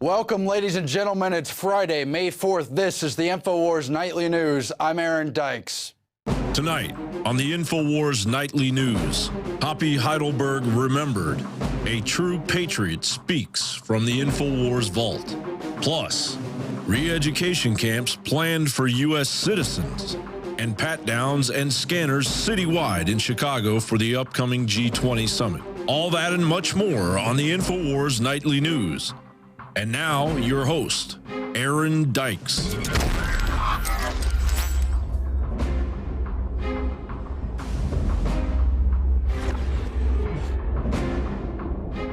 Welcome, ladies and gentlemen. It's Friday, May 4th. This is the Infowars Nightly News. I'm Aaron Dykes. Tonight on the Infowars Nightly News, Hoppy Heidelberg remembered. A true patriot speaks from the Infowars vault. Plus, re-education camps planned for U.S. citizens, and pat-downs and scanners citywide in Chicago for the upcoming G20 summit. All that and much more on the Infowars Nightly News. And now, your host, Aaron Dykes.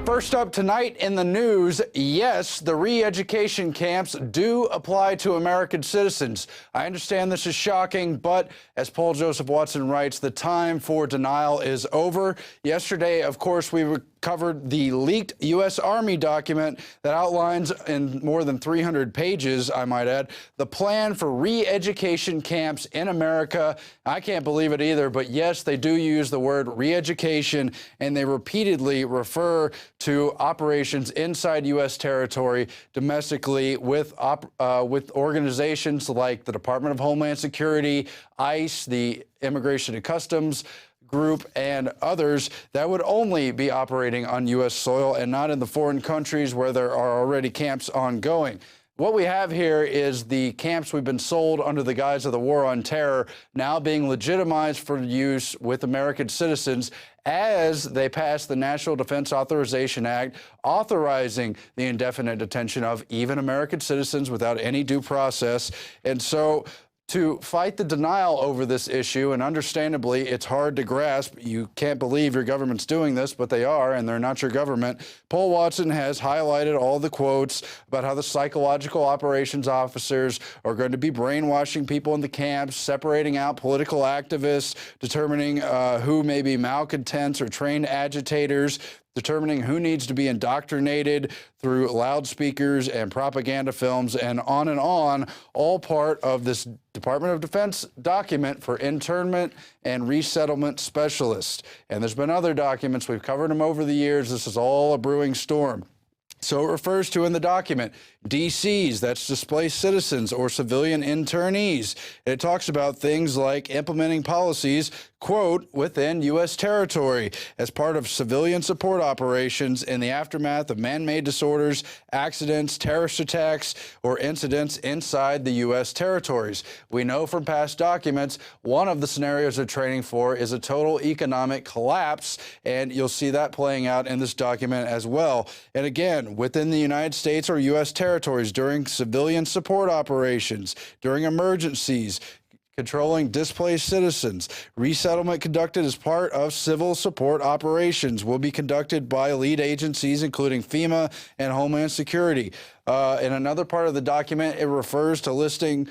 First up tonight in the news, yes, the re-education camps do apply to American citizens. I understand this is shocking, but as Paul Joseph Watson writes, the time for denial is over. Yesterday, of course, we covered the leaked U.S. Army document that outlines in more than 300 pages, I might add, the plan for re-education camps in America. I can't believe it either, but yes, they do use the word re-education, and they repeatedly refer to operations inside U.S. territory domestically with organizations like the Department of Homeland Security, ICE, the Immigration and Customs Group, and others that would only be operating on U.S. soil and not in the foreign countries where there are already camps ongoing. What we have here is the camps we've been sold under the guise of the war on terror now being legitimized for use with American citizens as they pass the National Defense Authorization Act, authorizing the indefinite detention of even American citizens without any due process. And so to fight the denial over this issue, and understandably, it's hard to grasp. You can't believe your government's doing this, but they are, and they're not your government. Paul Watson has highlighted all the quotes about how the psychological operations officers are going to be brainwashing people in the camps, separating out political activists, determining who may be malcontents or trained agitators, determining who needs to be indoctrinated through loudspeakers and propaganda films, and on, all part of this Department of Defense document for internment and resettlement specialists. And there's been other documents. We've covered them over the years. This is all a brewing storm. So it refers to in the document DCs, that's displaced citizens or civilian internees. It talks about things like implementing policies, quote, within U.S. territory as part of civilian support operations in the aftermath of man-made disorders, accidents, terrorist attacks, or incidents inside the U.S. territories. We know from past documents, one of the scenarios they're training for is a total economic collapse, and you'll see that playing out in this document as well. And again, within the United States or U.S. territories during civilian support operations, during emergencies, controlling displaced citizens. Resettlement conducted as part of civil support operations will be conducted by lead agencies, including FEMA and Homeland Security. In another part of the document, it refers to listing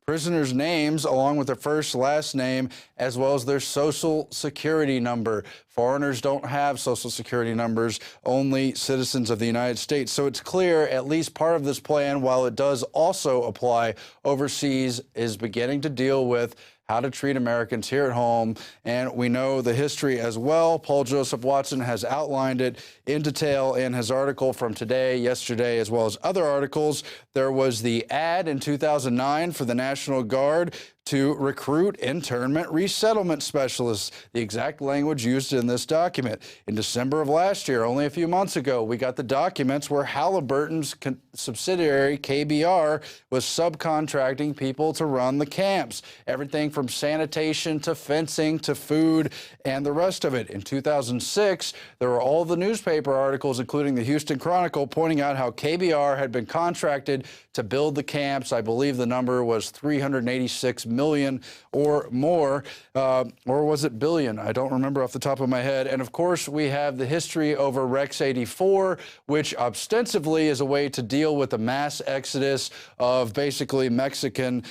prisoners' names along with their first, last name, as well as their social security number. Foreigners don't have social security numbers, only citizens of the United States. So it's clear at least part of this plan, while it does also apply overseas, is beginning to deal with how to treat Americans here at home. And we know the history as well. Paul Joseph Watson has outlined it in detail in his article from today, yesterday, as well as other articles. There was the ad in 2009 for the National Guard to recruit internment resettlement specialists, the exact language used in this document. In December of last year, only a few months ago, we got the documents where Halliburton's subsidiary, KBR, was subcontracting people to run the camps. Everything from sanitation to fencing to food and the rest of it. In 2006, there were all the newspaper articles, including the Houston Chronicle, pointing out how KBR had been contracted to build the camps. I believe the number was $386 million or more, or was it billion? I don't remember off the top of my head. And of course, we have the history over Rex 84, which ostensibly is a way to deal with the mass exodus of basically Mexican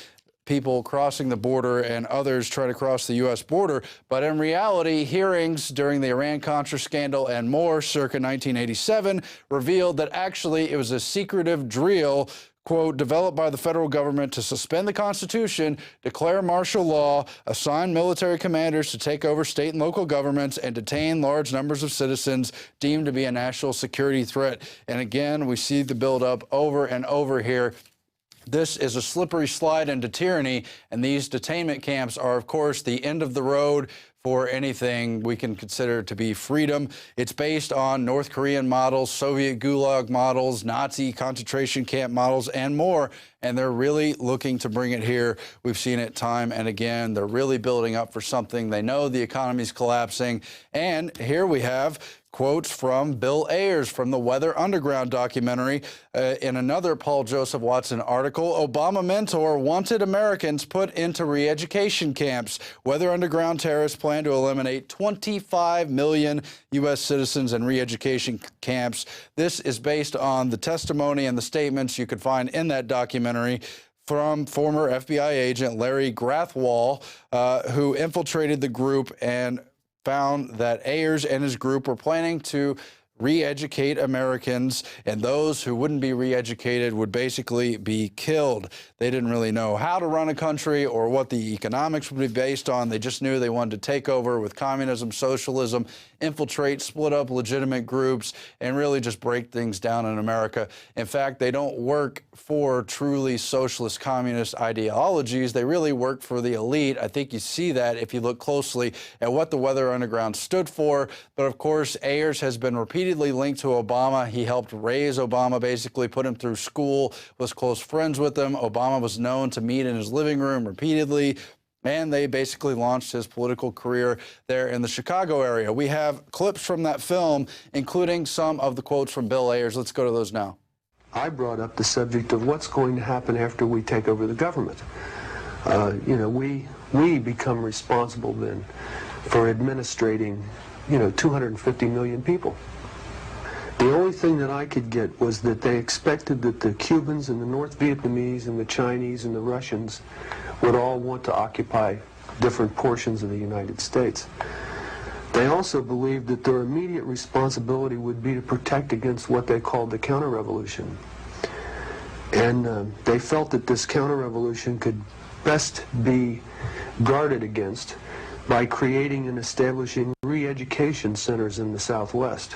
people crossing the border and others trying to cross the U.S. border. But in reality, hearings during the Iran-Contra scandal and more circa 1987 revealed that actually it was a secretive drill, quote, developed by the federal government to suspend the Constitution, declare martial law, assign military commanders to take over state and local governments, and detain large numbers of citizens deemed to be a national security threat. And again, we see the buildup over and over here. This is a slippery slide into tyranny, and these detainment camps are, of course, the end of the road for anything we can consider to be freedom. It's based on North Korean models, Soviet Gulag models, Nazi concentration camp models, and more. And they're really looking to bring it here. We've seen it time and again. They're really building up for something. They know the economy's collapsing. And here we have quotes from Bill Ayers from the Weather Underground documentary. In another Paul Joseph Watson article, Obama mentor wanted Americans put into re-education camps. Weather Underground terrorists plan to eliminate 25 million U.S. citizens in re-education camps. This is based on the testimony and the statements you could find in that documentary from former FBI agent Larry Grathwohl, who infiltrated the group and found that Ayers and his group were planning to re-educate Americans, and those who wouldn't be re-educated would basically be killed. They didn't really know how to run a country or what the economics would be based on. They just knew they wanted to take over with communism, socialism, infiltrate, split up legitimate groups, and really just break things down in America. In fact, they don't work for truly socialist communist ideologies. They really work for the elite. I think you see that if you look closely at what the Weather Underground stood for. But of course, Ayers has been repeatedly linked to Obama. He helped raise Obama, basically put him through school, was close friends with him. Obama was known to meet in his living room repeatedly. And they basically launched his political career there in the Chicago area. We have clips from that film, including some of the quotes from Bill Ayers. Let's go to those now. I brought up the subject of what's going to happen after we take over the government. We become responsible then for administrating, 250 million people. The only thing that I could get was that they expected that the Cubans and the North Vietnamese and the Chinese and the Russians would all want to occupy different portions of the United States. They also believed that their immediate responsibility would be to protect against what they called the counter-revolution. And they felt that this counter-revolution could best be guarded against by creating and establishing re-education centers in the Southwest,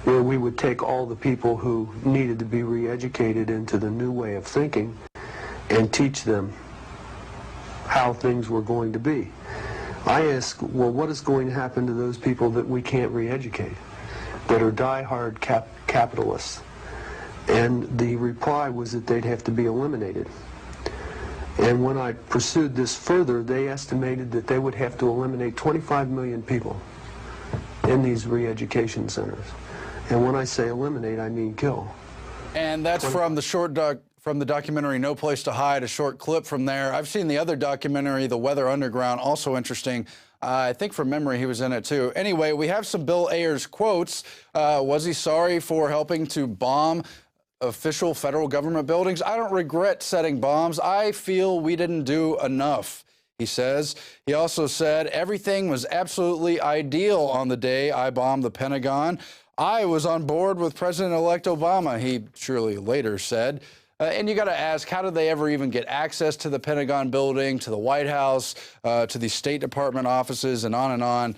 where we would take all the people who needed to be re-educated into the new way of thinking and teach them how things were going to be. I ask, well, what is going to happen to those people that we can't re-educate, that are die-hard capitalists? And the reply was that they'd have to be eliminated. And when I pursued this further, they estimated that they would have to eliminate 25 million people in these re-education centers. And when I say eliminate, I mean kill. And that's from the from the documentary No Place to Hide, a short clip from there. I've seen the other documentary, The Weather Underground, also interesting. I think from memory he was in it too. Anyway, we have some Bill Ayers quotes. Was he sorry for helping to bomb official federal government buildings? I don't regret setting bombs. I feel we didn't do enough, he says. He also said, everything was absolutely ideal on the day I bombed the Pentagon. I was on board with President-elect Obama, he surely later said. And you got to ask, how did they ever even get access to the Pentagon building, to the White House, to the State Department offices, and on and on?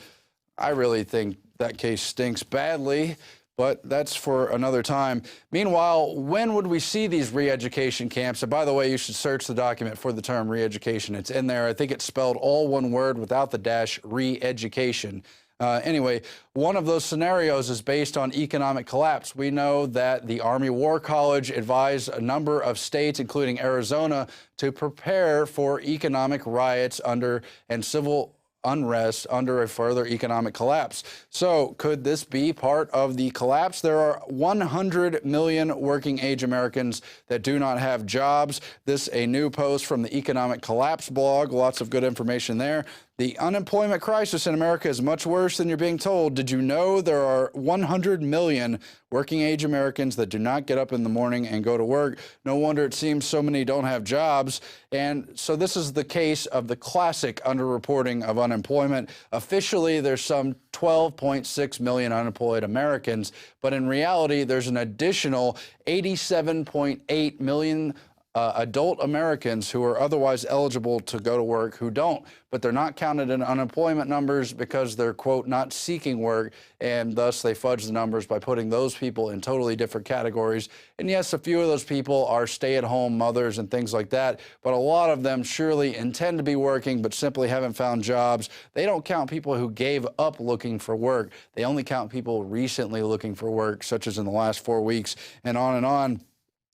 I really think that case stinks badly, but that's for another time. Meanwhile, when would we see these re-education camps? And by the way, you should search the document for the term re-education. It's in there. I think it's spelled all one word without the dash, re-education. Anyway, one of those scenarios is based on economic collapse. We know that the Army War College advised a number of states, including Arizona, to prepare for economic riots and civil unrest under a further economic collapse. So could this be part of the collapse? There are 100 million working-age Americans that do not have jobs. This a new post from the Economic Collapse blog. Lots of good information there. The unemployment crisis in America is much worse than you're being told. Did you know there are 100 million working-age Americans that do not get up in the morning and go to work? No wonder it seems so many don't have jobs. And so this is the case of the classic underreporting of unemployment. Officially, there's some 12.6 million unemployed Americans, but in reality, there's an additional 87.8 million adult Americans who are otherwise eligible to go to work who don't, but they're not counted in unemployment numbers because they're, quote, not seeking work, and thus they fudge the numbers by putting those people in totally different categories. And yes, a few of those people are stay-at-home mothers and things like that, but a lot of them surely intend to be working but simply haven't found jobs. They don't count people who gave up looking for work. They only count people recently looking for work, such as in the last 4 weeks, and on and on.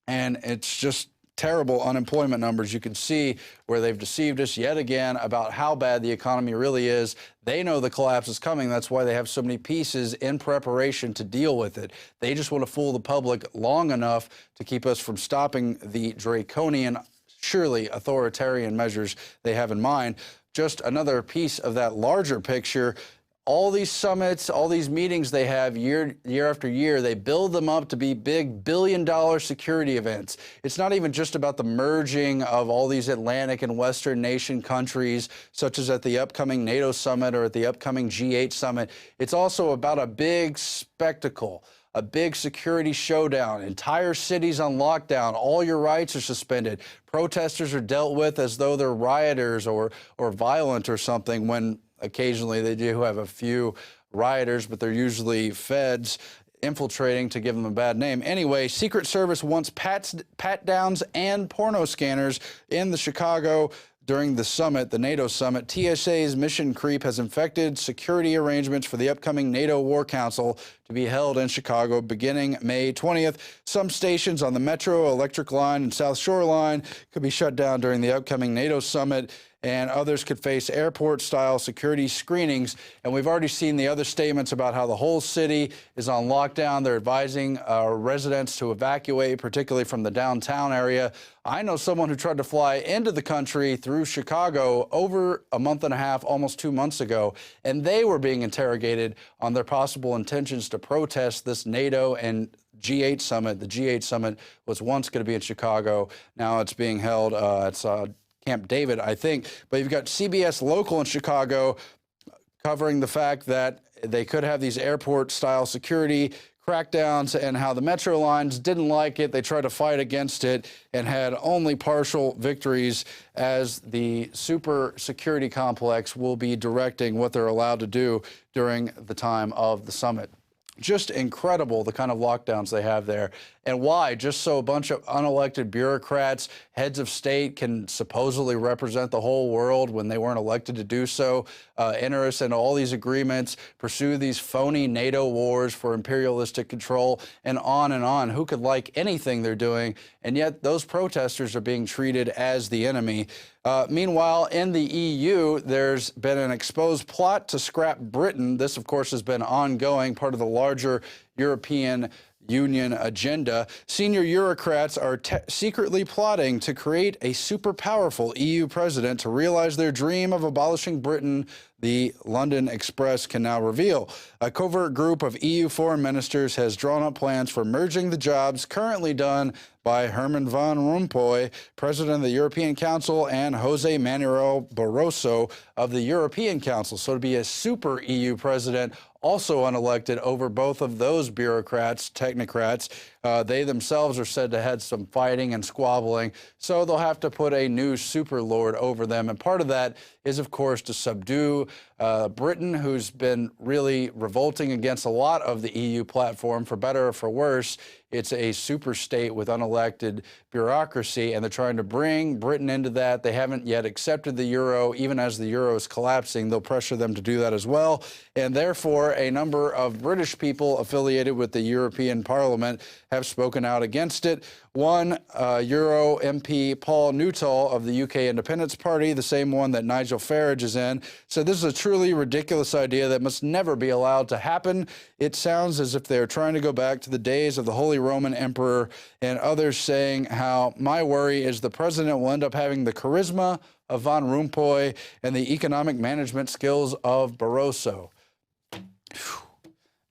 And it's just terrible unemployment numbers. You can see where they've deceived us yet again about how bad the economy really is. They know the collapse is coming. That's why they have so many pieces in preparation to deal with it. They just want to fool the public long enough to keep us from stopping the draconian, surely authoritarian measures they have in mind. Just another piece of that larger picture. All these summits, all these meetings they have year after year, they build them up to be big billion-dollar security events. It's not even just about the merging of all these Atlantic and Western nation countries, such as at the upcoming NATO summit or at the upcoming G8 summit. It's also about a big spectacle, a big security showdown, entire cities on lockdown, all your rights are suspended. Protesters are dealt with as though they're rioters or violent or something, when occasionally they do have a few rioters, but they're usually feds infiltrating to give them a bad name. Anyway, Secret Service wants pat-downs and porno scanners in the Chicago during the summit, the NATO summit. TSA's mission creep has infected security arrangements for the upcoming NATO War Council to be held in Chicago beginning May 20th. Some stations on the Metro, Electric Line, and South Shore Line could be shut down during the upcoming NATO summit, and others could face airport-style security screenings. And we've already seen the other statements about how the whole city is on lockdown. They're advising residents to evacuate, particularly from the downtown area. I know someone who tried to fly into the country through Chicago over a month and a half, almost 2 months ago, and they were being interrogated on their possible intentions to protest this NATO and G8 summit. The G8 summit was once going to be in Chicago. Now it's being held at Camp David, I think. But you've got CBS Local in Chicago covering the fact that they could have these airport-style security crackdowns and how the Metro lines didn't like it. They tried to fight against it and had only partial victories, as the super security complex will be directing what they're allowed to do during the time of the summit. Just incredible, the kind of lockdowns they have there. And why? Just so a bunch of unelected bureaucrats, heads of state, can supposedly represent the whole world when they weren't elected to do so, enter us into all these agreements, pursue these phony NATO wars for imperialistic control, and on and on. Who could like anything they're doing? And yet those protesters are being treated as the enemy. Meanwhile, in the EU, there's been an exposed plot to scrap Britain. This, of course, has been ongoing, part of the larger European Union agenda. Senior bureaucrats are secretly plotting to create a super powerful EU president to realize their dream of abolishing Britain, the London Express can now reveal. A covert group of EU foreign ministers has drawn up plans for merging the jobs currently done by Herman Van Rompuy, President of the European Council, and Jose Manuel Barroso of the European Council. So to be a super EU president, also unelected over both of those bureaucrats, technocrats. They themselves are said to have had some fighting and squabbling, so they'll have to put a new super lord over them. And part of that is, of course, to subdue Britain, who's been really revolting against a lot of the EU platform, for better or for worse. It's a super state with unelected bureaucracy, and they're trying to bring Britain into that. They haven't yet accepted the euro. Even as the euro is collapsing, they'll pressure them to do that as well. And therefore, a number of British people affiliated with the European Parliament have spoken out against it. One, Euro MP Paul Nuttall of the UK Independence Party, the same one that Nigel Farage is in, said this is a truly ridiculous idea that must never be allowed to happen. It sounds as if they're trying to go back to the days of the Holy Roman Emperor, and others saying how my worry is the president will end up having the charisma of Van Rompuy and the economic management skills of Barroso.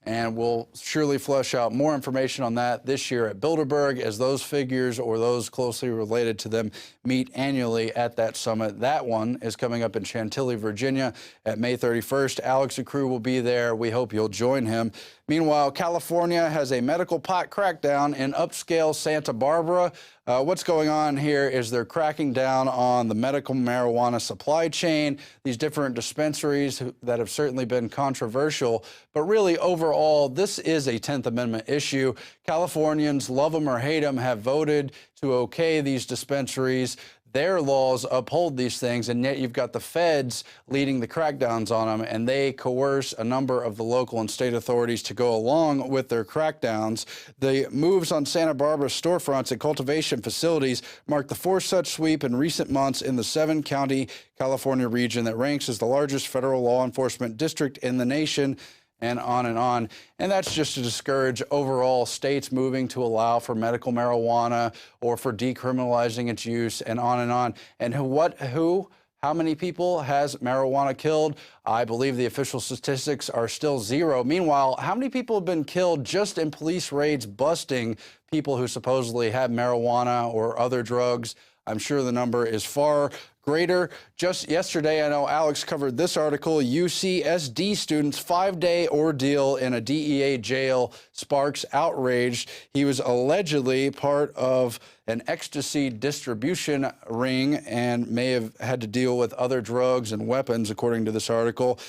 And we'll surely flesh out more information on that this year at Bilderberg as those figures or those closely related to them meet annually at that summit. That one is coming up in Chantilly, Virginia at May 31st. Alex Acru will be there. We hope you'll join him. Meanwhile, California has a medical pot crackdown in upscale Santa Barbara. What's going on here is they're cracking down on the medical marijuana supply chain, these different dispensaries that have certainly been controversial. But really, overall, this is a 10th Amendment issue. Californians, love them or hate them, have voted to okay these dispensaries. Their laws uphold these things, and yet you've got the feds leading the crackdowns on them, and they coerce a number of the local and state authorities to go along with their crackdowns. The moves on Santa Barbara storefronts and cultivation facilities mark the fourth such sweep in recent months in the 7-county California region that ranks as the largest federal law enforcement district in the nation. And on and on. And that's just to discourage overall states moving to allow for medical marijuana or for decriminalizing its use and on and on. And how many people has marijuana killed? I believe the official statistics are still zero. Meanwhile, how many people have been killed just in police raids busting people who supposedly have marijuana or other drugs? I'm sure the number is far greater. Just yesterday, I know Alex covered this article, UCSD students' 5-day ordeal in a DEA jail sparks outrage. He was allegedly part of an ecstasy distribution ring and may have had to deal with other drugs and weapons, according to this article.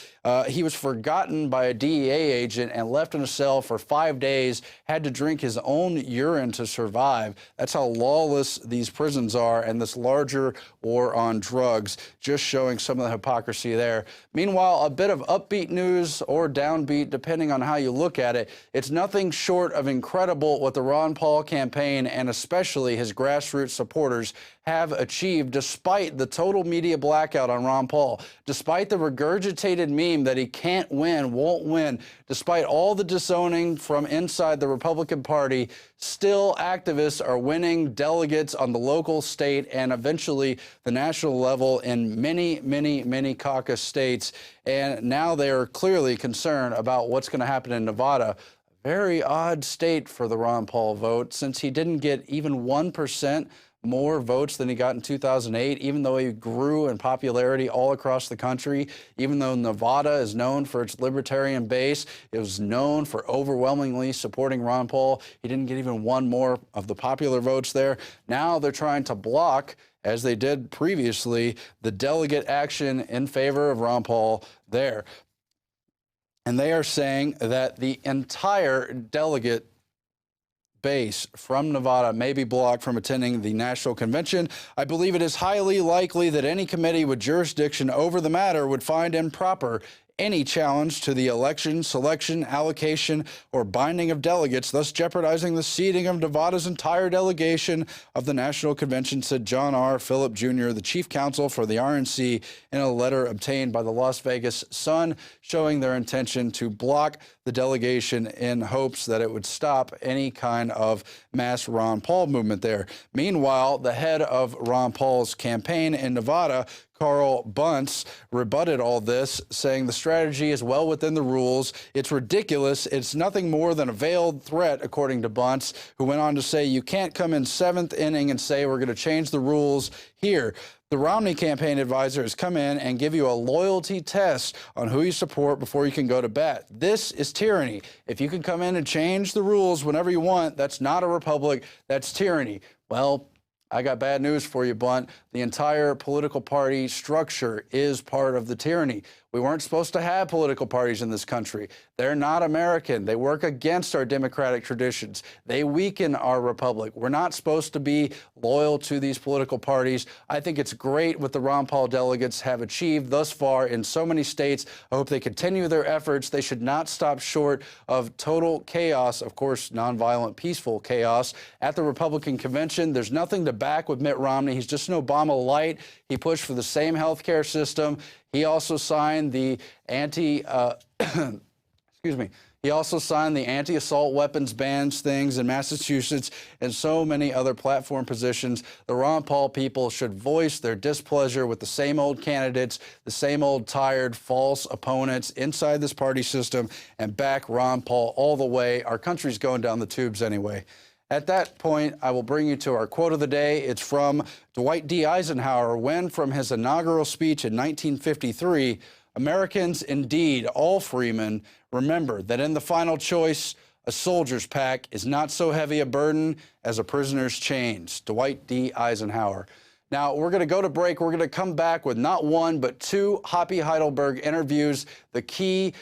He was forgotten by a DEA agent and left in a cell for 5 days, had to drink his own urine to survive. That's how lawless these prisons are, and this larger war on drugs, just showing some of the hypocrisy there. Meanwhile, a bit of upbeat news or downbeat, depending on how you look at it. It's nothing short of incredible what the Ron Paul campaign and especially his grassroots supporters have achieved despite the total media blackout on Ron Paul, despite the regurgitated meme that he can't win, won't win, despite all the disowning from inside the Republican Party. Still, activists are winning delegates on the local, state, and eventually the national level in many, many, many caucus states. And now they are clearly concerned about what's going to happen in Nevada. Very odd state for the Ron Paul vote, since he didn't get even 1% more votes than he got in 2008, even though he grew in popularity all across the country, even though Nevada is known for its libertarian base. It was known for overwhelmingly supporting Ron Paul. He didn't get even one more of the popular votes there. Now they're trying to block, as they did previously, the delegate action in favor of Ron Paul there. And they are saying that the entire delegate base from Nevada may be blocked from attending the national convention. I believe it is highly likely that any committee with jurisdiction over the matter would find improper any challenge to the election, selection, allocation, or binding of delegates, thus jeopardizing the seating of Nevada's entire delegation of the National Convention, said John R. Phillip Jr., the chief counsel for the RNC, in a letter obtained by the Las Vegas Sun, showing their intention to block the delegation in hopes that it would stop any kind of mass Ron Paul movement there. Meanwhile, the head of Ron Paul's campaign in Nevada, Carl Bunce, rebutted all this, saying the strategy is well within the rules. It's ridiculous. It's nothing more than a veiled threat, according to Bunce, who went on to say you can't come in 7th inning and say we're going to change the rules here. The Romney campaign advisor has come in and give you a loyalty test on who you support before you can go to bat. This is tyranny. If you can come in and change the rules whenever you want, that's not a republic, that's tyranny. Well, I got bad news for you, Bunt. The entire political party structure is part of the tyranny. We weren't supposed to have political parties in this country. They're not American. They work against our democratic traditions. They weaken our republic. We're not supposed to be loyal to these political parties. I think it's great what the Ron Paul delegates have achieved thus far in so many states. I hope they continue their efforts. They should not stop short of total chaos, of course, nonviolent, peaceful chaos at the Republican convention. There's nothing to back with Mitt Romney. He's just an Obama light. He pushed for the same health care system. He also signed the excuse me. He also signed the anti-assault weapons bans things in Massachusetts and so many other platform positions. The Ron Paul people should voice their displeasure with the same old candidates, the same old tired, false opponents inside this party system, and back Ron Paul all the way. Our country's going down the tubes anyway. At that point, I will bring you to our quote of the day. It's from Dwight D. Eisenhower, when from his inaugural speech in 1953, Americans, indeed all freemen, remember that in the final choice, a soldier's pack is not so heavy a burden as a prisoner's chains. Dwight D. Eisenhower. Now, we're going to go to break. We're going to come back with not one, but two Hoppy Heidelberg interviews, the key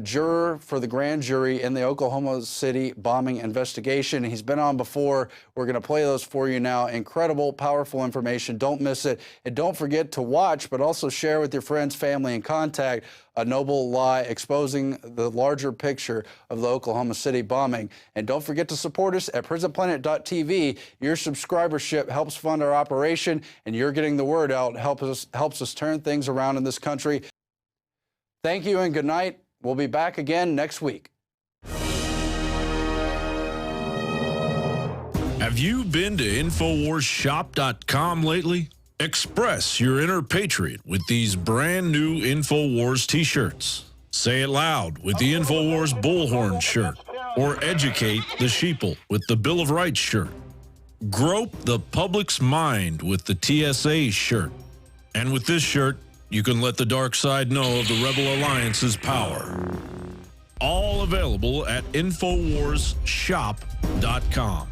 juror for the grand jury in the Oklahoma City bombing investigation. He's been on before. We're going to play those for you now. Incredible, powerful information. Don't miss it. And don't forget to watch, but also share with your friends, family, and contact A Noble Lie, exposing the larger picture of the Oklahoma City bombing. And don't forget to support us at prisonplanet.tv. Your subscribership helps fund our operation, and you're getting the word out, helps us turn things around in this country. Thank you and good night. We'll be back again next week. Have you been to InfoWarsShop.com lately? Express your inner patriot with these brand new InfoWars t-shirts. Say it loud with the InfoWars Bullhorn shirt, or educate the sheeple with the Bill of Rights shirt. Grope the public's mind with the TSA shirt. And with this shirt, you can let the dark side know of the Rebel Alliance's power. All available at InfoWarsShop.com.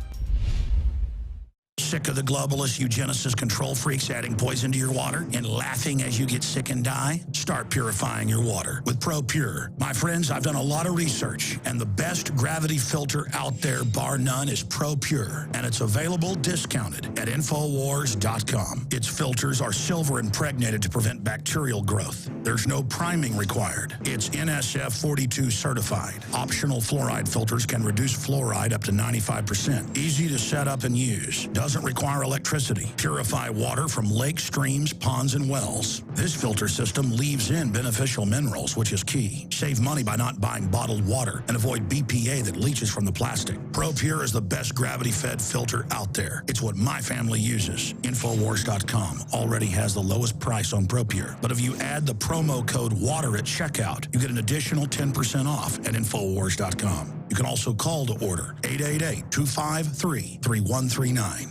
Sick of the globalist eugenicist control freaks adding poison to your water and laughing as you get sick and die? Start purifying your water with ProPure. My friends, I've done a lot of research, and the best gravity filter out there, bar none, is ProPure, and it's available discounted at Infowars.com. Its filters are silver impregnated to prevent bacterial growth. There's no priming required. It's NSF 42 certified. Optional fluoride filters can reduce fluoride up to 95%. Easy to set up and use. Doesn't require electricity. Purify water from lakes, streams, ponds, and wells. This filter system leaves in beneficial minerals, which is key. Save money by not buying bottled water and avoid BPA that leaches from the plastic. ProPure is the best gravity-fed filter out there. It's what my family uses. Infowars.com already has the lowest price on ProPure. But if you add the promo code WATER at checkout, you get an additional 10% off at Infowars.com. You can also call to order 888-253-3139.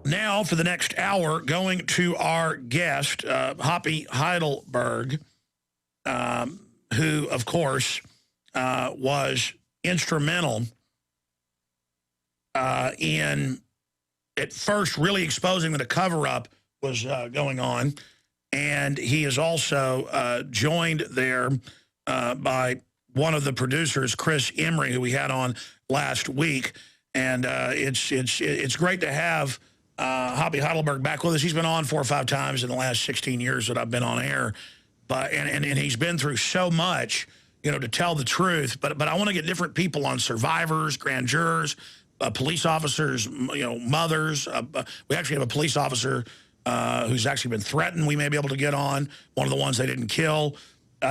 Now, for the next hour, going to our guest, Hoppy Heidelberg, who, of course, was instrumental in, at first, really exposing that a cover-up was going on. And he is also joined there by one of the producers, Chris Emery, who we had on last week. And it's great to have Hoppy Heidelberg back with us. He's been on 4 or 5 times in the last 16 years that I've been on air. But and he's been through so much, you know, to tell the truth. But I want to get different people on: survivors, grand jurors, police officers, you know, mothers. We actually have a police officer who's actually been threatened. We may be able to get on, one of the ones they didn't kill.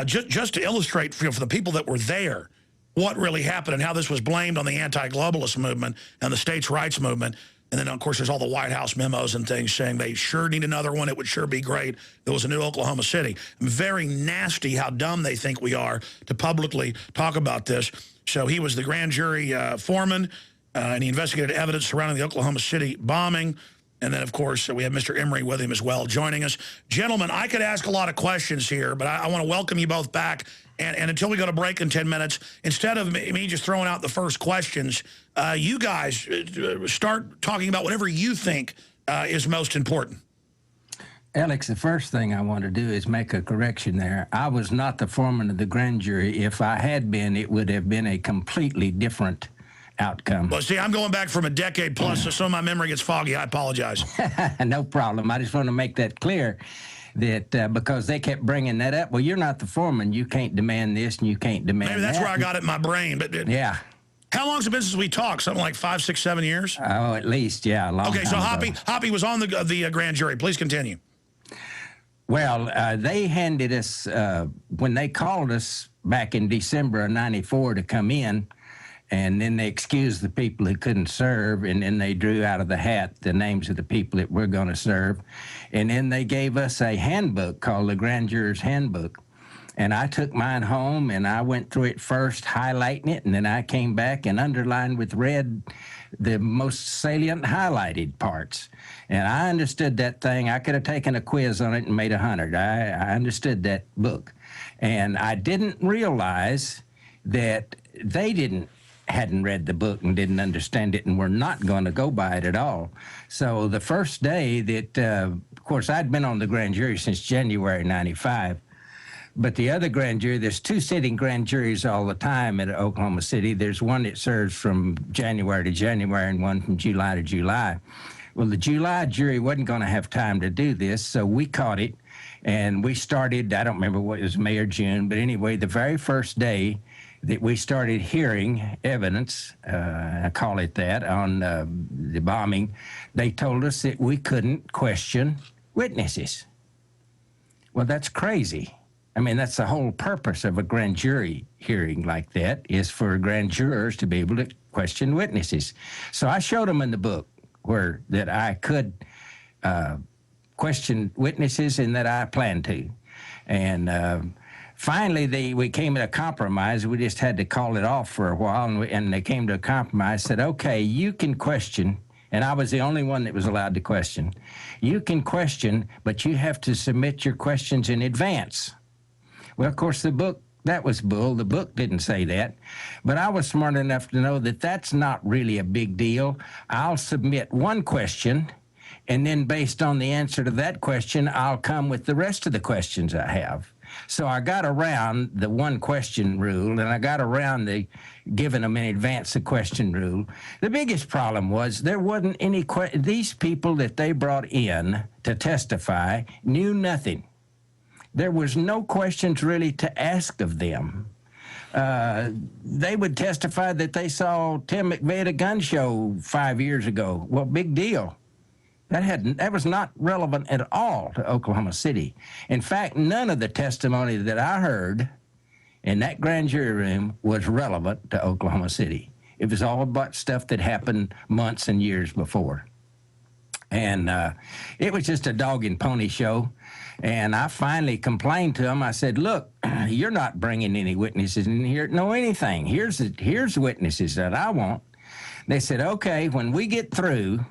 Just to illustrate for the people that were there what really happened and how this was blamed on the anti-globalist movement and the states' rights movement. And then, of course, there's all the White House memos and things saying they sure need another one. It would sure be great. There was a new Oklahoma City. Very nasty how dumb they think we are to publicly talk about this. So he was the grand jury foreman, and he investigated evidence surrounding the Oklahoma City bombing. And then, of course, we have Mr. Emery with him as well, joining us. Gentlemen, I could ask a lot of questions here, but I want to welcome you both back. And until we go to break in 10 minutes, instead of me just throwing out the first questions, you guys start talking about whatever you think is most important. Alex, the first thing I want to do is make a correction there. I was not the foreman of the grand jury. If I had been, it would have been a completely different outcome. Well, see, I'm going back from a decade plus, so some of my memory gets foggy. I apologize. No problem. I just want to make that clear, that because they kept bringing that up. Well, you're not the foreman. You can't demand this and you can't demand that. Maybe that's where I got it in my brain. But yeah. How long has it been since we talked? Something like 5, 6, 7 years? Oh, at least, yeah. A long okay, so time ago. Hoppy was on the grand jury. Please continue. Well, they handed us, when they called us back in December of '94 to come in, and then they excused the people who couldn't serve, and then they drew out of the hat the names of the people that we're going to serve. And then they gave us a handbook called the Grand Juror's Handbook. And I took mine home, and I went through it first, highlighting it, and then I came back and underlined with red the most salient highlighted parts. And I understood that thing. I could have taken a quiz on it and made 100. I understood that book. And I didn't realize that they hadn't read the book and didn't understand it and were not going to go by it at all. So the first day that, of course, I'd been on the grand jury since January '95. But the other grand jury, there's 2 sitting grand juries all the time at Oklahoma City. There's one that serves from January to January and one from July to July. Well, the July jury wasn't going to have time to do this, so we caught it, and we started, I don't remember what it was, May or June, but anyway, the very first day that we started hearing evidence, I call it that, on the bombing, they told us that we couldn't question witnesses. Well, that's crazy. I mean, that's the whole purpose of a grand jury hearing like that, is for grand jurors to be able to question witnesses. So I showed them in the book that I could question witnesses and that I planned to. And finally, we came to a compromise. We just had to call it off for a while, and they came to a compromise, said, okay, you can question, and I was the only one that was allowed to question. You can question, but you have to submit your questions in advance. Well, of course, that was bull. The book didn't say that. But I was smart enough to know that that's not really a big deal. I'll submit one question, and then based on the answer to that question, I'll come with the rest of the questions I have. So I got around the one question rule, and I got around the giving them in advance the question rule. The biggest problem was there wasn't any these people that they brought in to testify knew nothing. There was no questions really to ask of them. They would testify that they saw Tim McVeigh at a gun show 5 years ago. Well, big deal. That was not relevant at all to Oklahoma City. In fact, none of the testimony that I heard in that grand jury room was relevant to Oklahoma City. It was all about stuff that happened months and years before. And it was just a dog and pony show. And I finally complained to them. I said, look, you're not bringing any witnesses in here to know anything. Here's witnesses that I want. They said, okay, when we get through,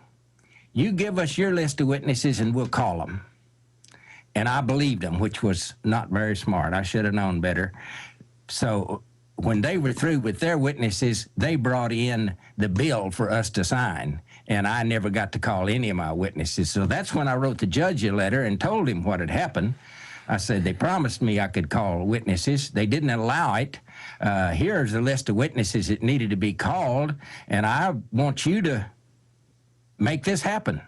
you give us your list of witnesses and we'll call them. And I believed them, which was not very smart. I should have known better. So when they were through with their witnesses, they brought in the bill for us to sign. And I never got to call any of my witnesses. So that's when I wrote the judge a letter and told him what had happened. I said, they promised me I could call witnesses. They didn't allow it. Here's a list of witnesses that needed to be called, and I want you to make this happen.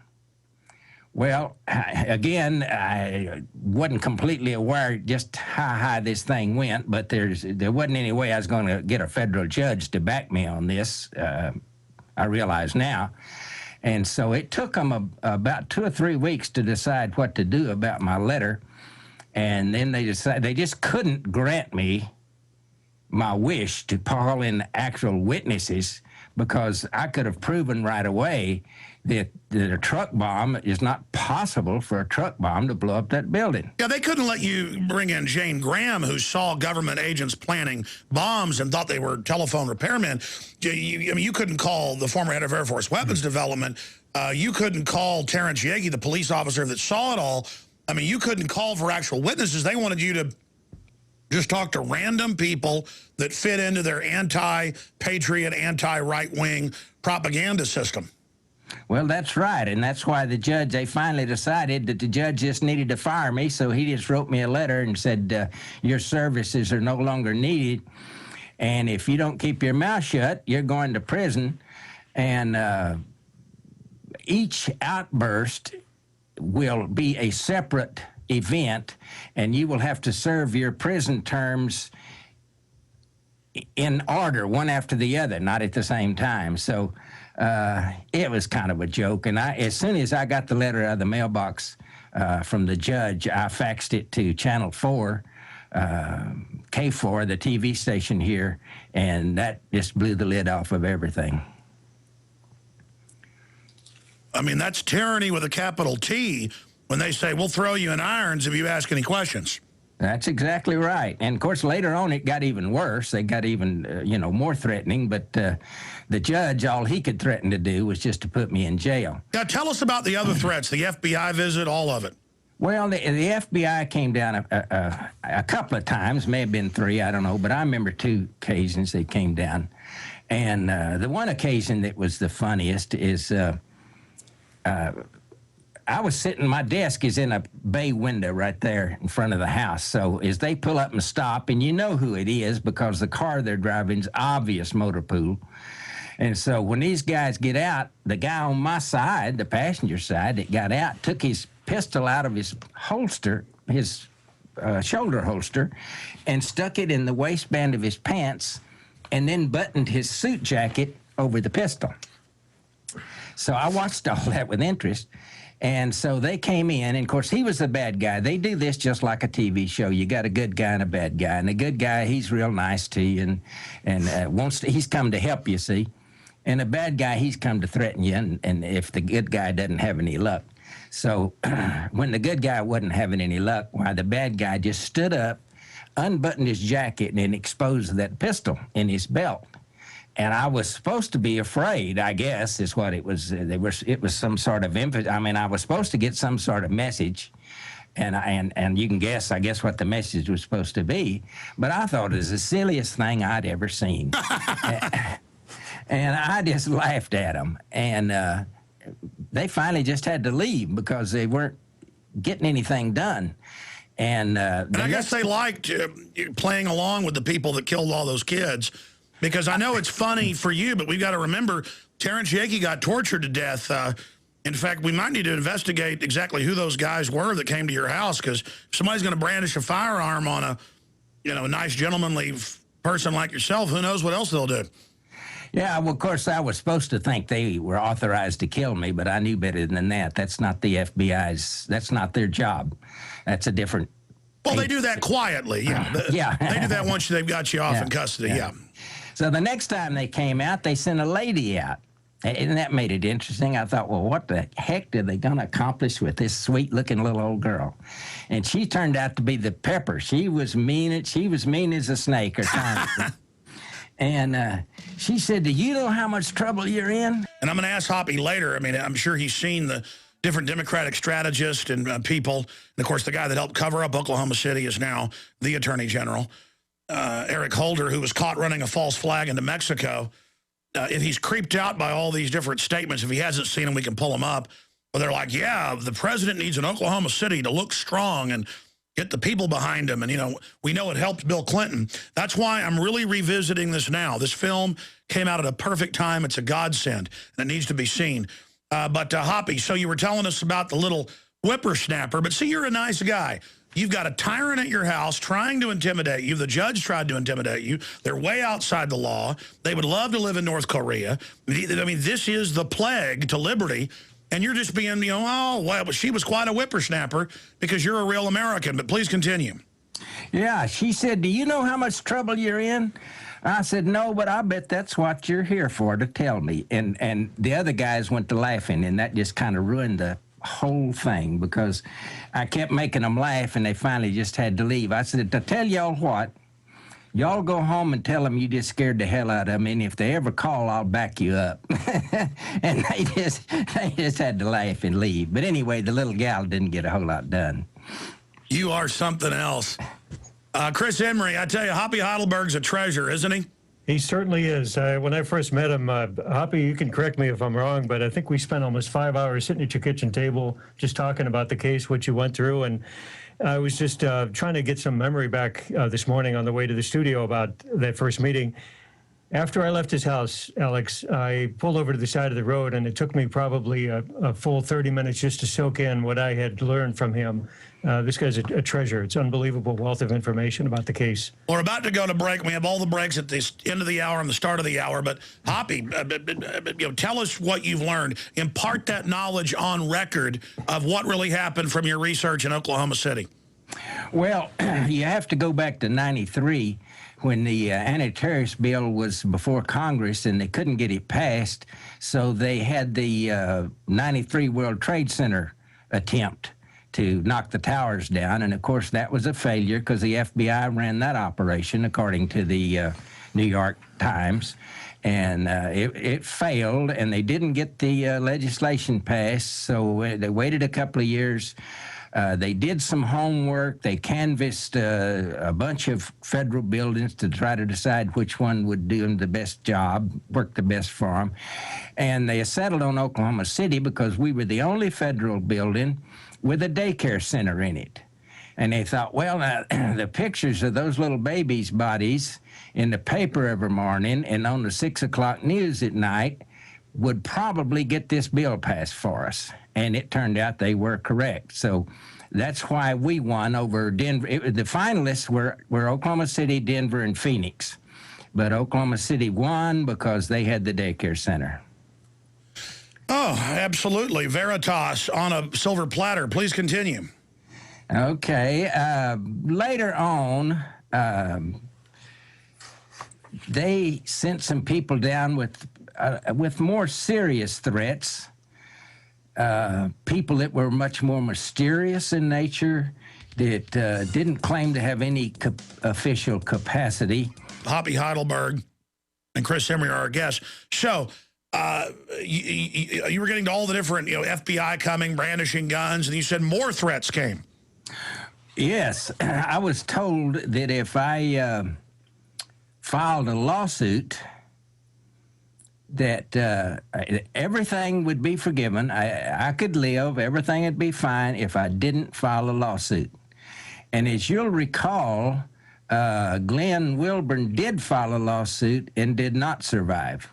Well, again, I wasn't completely aware just how high this thing went, but there wasn't any way I was going to get a federal judge to back me on this. I realize now. And so it took them about 2 or 3 weeks to decide what to do about my letter. And then they decided they just couldn't grant me my wish to call in actual witnesses, because I could have proven right away that a truck bomb is not possible for a truck bomb to blow up that building. Yeah, they couldn't let you bring in Jane Graham, who saw government agents planning bombs and thought they were telephone repairmen. I mean, you couldn't call the former head of Air Force Weapons Development. You couldn't call Terrence Yagey, the police officer that saw it all. I mean, you couldn't call for actual witnesses. They wanted you to just talk to random people that fit into their anti-patriot, anti-right-wing propaganda system. Well, that's right, and that's why they finally decided that the judge just needed to fire me, so he just wrote me a letter and said, your services are no longer needed, and if you don't keep your mouth shut, you're going to prison. And each outburst will be a separate event, and you will have to serve your prison terms in order, one after the other, not at the same time. So it was kind of a joke. And as soon as I got the letter out of the mailbox from the judge. I faxed it to Channel 4, K4, the TV station here, and that just blew the lid off of everything. I mean, that's tyranny with a capital T when they say, we'll throw you in irons if you ask any questions. That's exactly right. And, of course, later on it got even worse. They got even, you know, more threatening. But the judge, all he could threaten to do was just to put me in jail. Now, tell us about the other threats, the FBI visit, all of it. Well, the FBI came down a couple of times, may have been 3, I don't know. But I remember 2 occasions they came down. And the one occasion that was the funniest is I was sitting, my desk is in a bay window right there in front of the house. So as they pull up and stop, and you know who it is because the car they're driving is obvious motor pool. And so when these guys get out, the guy on my side, the passenger side that got out, took his pistol out of his holster, his shoulder holster, and stuck it in the waistband of his pants, and then buttoned his suit jacket over the pistol. So I watched all that with interest. And so they came in, and of course, he was the bad guy. They do this just like a TV show. You got a good guy and a bad guy. And the good guy, he's real nice to you and wants to, he's come to help you, see. And the bad guy, he's come to threaten you, and if the good guy doesn't have any luck. So when the good guy wasn't having any luck, why, the bad guy just stood up, unbuttoned his jacket, and then exposed that pistol in his belt. And I was supposed to be afraid, I guess, is what it was. It was some sort of I mean, I was supposed to get some sort of message, and you can guess, I guess, what the message was supposed to be. But I thought it was the silliest thing I'd ever seen, and I just laughed at them. And they finally just had to leave because they weren't getting anything done. And I guess they liked playing along with the people that killed all those kids. Because I know it's funny for you, but we've got to remember Terrence Yakey got tortured to death. In fact, we might need to investigate exactly who those guys were that came to your house, because if somebody's going to brandish a firearm on a, you know, a nice gentlemanly person like yourself, who knows what else they'll do. Yeah, well, of course, I was supposed to think they were authorized to kill me, but I knew better than that. That's not the FBI's, that's not their job. That's a different... Well, they do that quietly, yeah. Yeah. They do that once they've got you off in custody, yeah. So the next time they came out, they sent a lady out. And that made it interesting. I thought, well, what the heck are they going to accomplish with this sweet-looking little old girl? And she turned out to be the Pepper. She was mean as a snake or something. And she said, do you know how much trouble you're in? And I'm going to ask Hoppy later. I mean, I'm sure he's seen the different Democratic strategists and people. And, of course, the guy that helped cover up Oklahoma City is now the Attorney General. Eric Holder, who was caught running a false flag into Mexico. If he's creeped out by all these different statements, if he hasn't seen them, we can pull them up. But they're like, yeah, the president needs an Oklahoma City to look strong and get the people behind him. And, you know, we know it helped Bill Clinton. That's why I'm really revisiting this now. This film came out at a perfect time. It's a godsend, and it needs to be seen. But Hoppy, so you were telling us about the little whippersnapper, but see, you're a nice guy. You've got a tyrant at your house trying to intimidate you. The judge tried to intimidate you. They're way outside the law. They would love to live in North Korea. I mean, this is the plague to liberty. And you're just being, you know, oh, well, she was quite a whippersnapper because you're a real American. But please continue. Yeah, she said, do you know how much trouble you're in? I said, no, but I bet that's what you're here for, to tell me. And the other guys went to laughing, and that just kind of ruined the whole thing because I kept making them laugh, and they finally just had to leave. I said, to tell y'all what, y'all go home and tell them you just scared the hell out of them, and if they ever call, I'll back you up. And they just had to laugh and leave. But anyway, the little gal didn't get a whole lot done. You are something else. Chris Emery, I tell you, Hoppy Heidelberg's a treasure, isn't he? He certainly is. When I first met him, Hoppy, you can correct me if I'm wrong, but I think we spent almost 5 hours sitting at your kitchen table just talking about the case, what you went through, and I was just trying to get some memory back this morning on the way to the studio about that first meeting. After I left his house, Alex, I pulled over to the side of the road, and it took me probably a full 30 minutes just to soak in what I had learned from him This guy's a treasure. It's unbelievable wealth of information about the case. We're about to go to break. We have all the breaks at the end of the hour and the start of the hour. But Hoppy, tell us what you've learned. Impart that knowledge on record of what really happened from your research in Oklahoma City. Well, you have to go back to '93 when the anti-terrorist bill was before Congress and they couldn't get it passed. So they had the '93 World Trade Center attempt to knock the towers down. And, of course, that was a failure because the FBI ran that operation, according to the New York Times. And it failed, and they didn't get the legislation passed, so they waited a couple of years. They did some homework. They canvassed a bunch of federal buildings to try to decide which one would do the best job, work the best for them. And they settled on Oklahoma City because we were the only federal building with a daycare center in it. And they thought, well, the pictures of those little babies' bodies in the paper every morning and on the 6 o'clock news at night would probably get this bill passed for us. And it turned out they were correct. So that's why we won over Denver. The finalists were Oklahoma City, Denver, and Phoenix. But Oklahoma City won because they had the daycare center. Oh, absolutely. Veritas on a silver platter. Please continue. Okay. Later on, they sent some people down with more serious threats, people that were much more mysterious in nature, that didn't claim to have any official capacity. Hoppy Heidelberg and Chris Emery are our guests. So you were getting to all the different, FBI coming, brandishing guns, and you said more threats came. Yes. I was told that if I filed a lawsuit, that everything would be forgiven. I could live, everything would be fine if I didn't file a lawsuit. And as you'll recall, Glenn Wilburn did file a lawsuit and did not survive.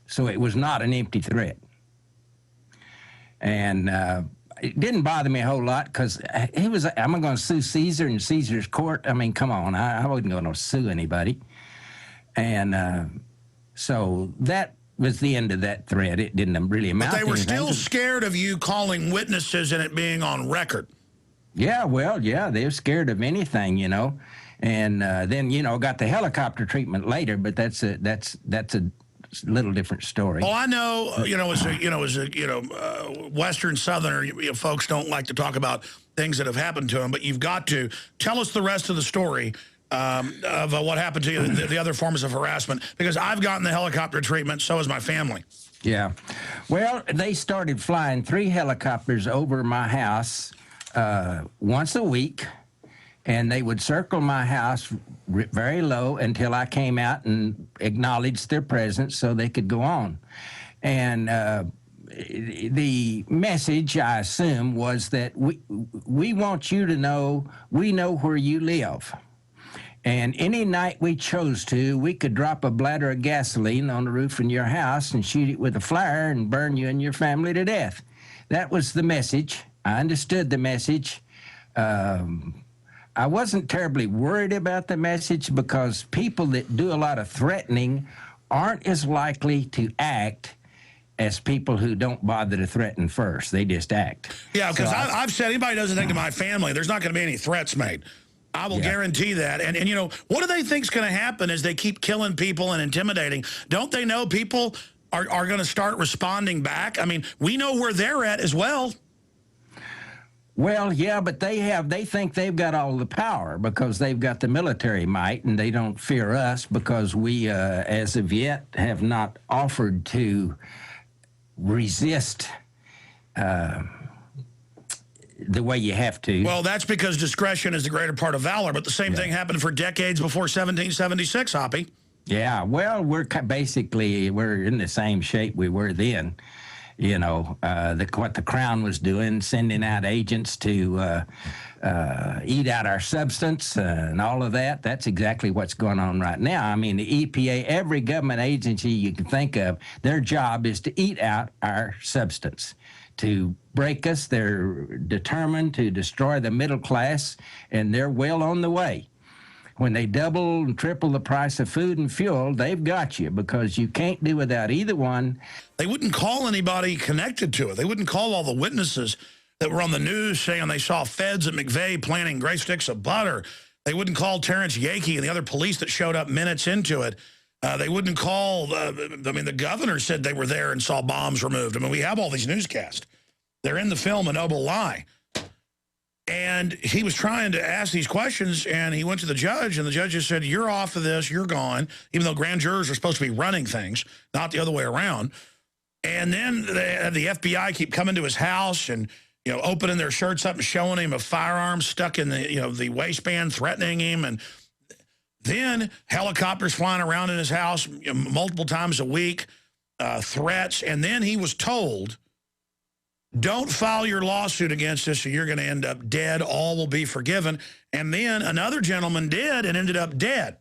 So it was not an empty threat. And it didn't bother me a whole lot because he was, am I going to sue Caesar in Caesar's court? I mean, come on, I wasn't going to sue anybody. And so that was the end of that threat. It didn't really amount to anything. But they were still scared of you calling witnesses and it being on record. Yeah, well, yeah, they were scared of anything, And then, got the helicopter treatment later, but that's a little different story. Well, I know, as a Western Southerner, folks don't like to talk about things that have happened to them, but you've got to tell us the rest of the story of what happened to you, the other forms of harassment, because I've gotten the helicopter treatment, so has my family. Yeah. Well, they started flying 3 helicopters over my house once a week, and they would circle my house very low until I came out and acknowledged their presence so they could go on. And the message, I assume, was that we want you to know we know where you live. And any night we chose to, we could drop a bladder of gasoline on the roof in your house and shoot it with a flare and burn you and your family to death. That was the message. I understood the message. I wasn't terribly worried about the message because people that do a lot of threatening aren't as likely to act as people who don't bother to threaten first. They just act. Yeah, because I've said anybody does anything to my family, there's not going to be any threats made. I will guarantee that. And what do they think is going to happen as they keep killing people and intimidating? Don't they know people are going to start responding back? I mean, we know where they're at as well. Well, yeah, but they think they've got all the power because they've got the military might, and they don't fear us because we, as of yet, have not offered to resist the way you have to. Well, that's because discretion is the greater part of valor, but the same thing happened for decades before 1776, Hoppy. Yeah, well, we're in the same shape we were then. What the Crown was doing, sending out agents to eat out our substance and all of that. That's exactly what's going on right now. I mean, the EPA, every government agency you can think of, their job is to eat out our substance, to break us. They're determined to destroy the middle class, and they're well on the way. When they double and triple the price of food and fuel, they've got you, because you can't do without either one. They wouldn't call anybody connected to it. They wouldn't call all the witnesses that were on the news saying they saw feds at McVeigh planting gray sticks of butter. They wouldn't call Terrence Yakey and the other police that showed up minutes into it. They wouldn't call, the governor said they were there and saw bombs removed. I mean, we have all these newscasts. They're in the film A Noble Lie. And he was trying to ask these questions, and he went to the judge, and the judge just said, you're off of this, you're gone, even though grand jurors are supposed to be running things, not the other way around. And then they had the FBI keep coming to his house and, opening their shirts up and showing him a firearm stuck in the, the waistband, threatening him. And then helicopters flying around in his house multiple times a week, threats. And then he was told, don't file your lawsuit against us or you're going to end up dead. All will be forgiven. And then another gentleman did and ended up dead.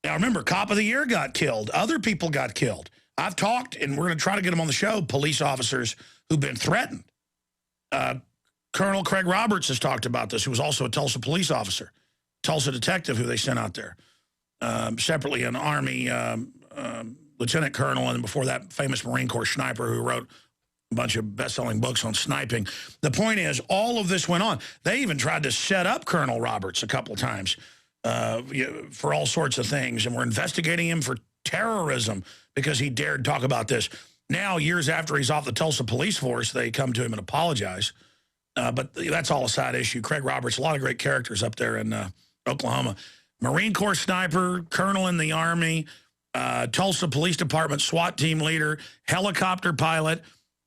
Now, remember, Cop of the Year got killed. Other people got killed. I've talked, and we're going to try to get them on the show, police officers who've been threatened. Colonel Craig Roberts has talked about this, who was also a Tulsa police officer, Tulsa detective who they sent out there. Separately, an Army lieutenant colonel, and before that, famous Marine Corps sniper who wrote a bunch of best-selling books on sniping. The point is, all of this went on. They even tried to set up Colonel Roberts a couple of times for all sorts of things, and we're investigating him for terrorism because he dared talk about this. Now, years after he's off the Tulsa police force, they come to him and apologize. But that's all a side issue. Craig Roberts, a lot of great characters up there in Oklahoma. Marine Corps sniper, colonel in the Army, Tulsa Police Department SWAT team leader, helicopter pilot.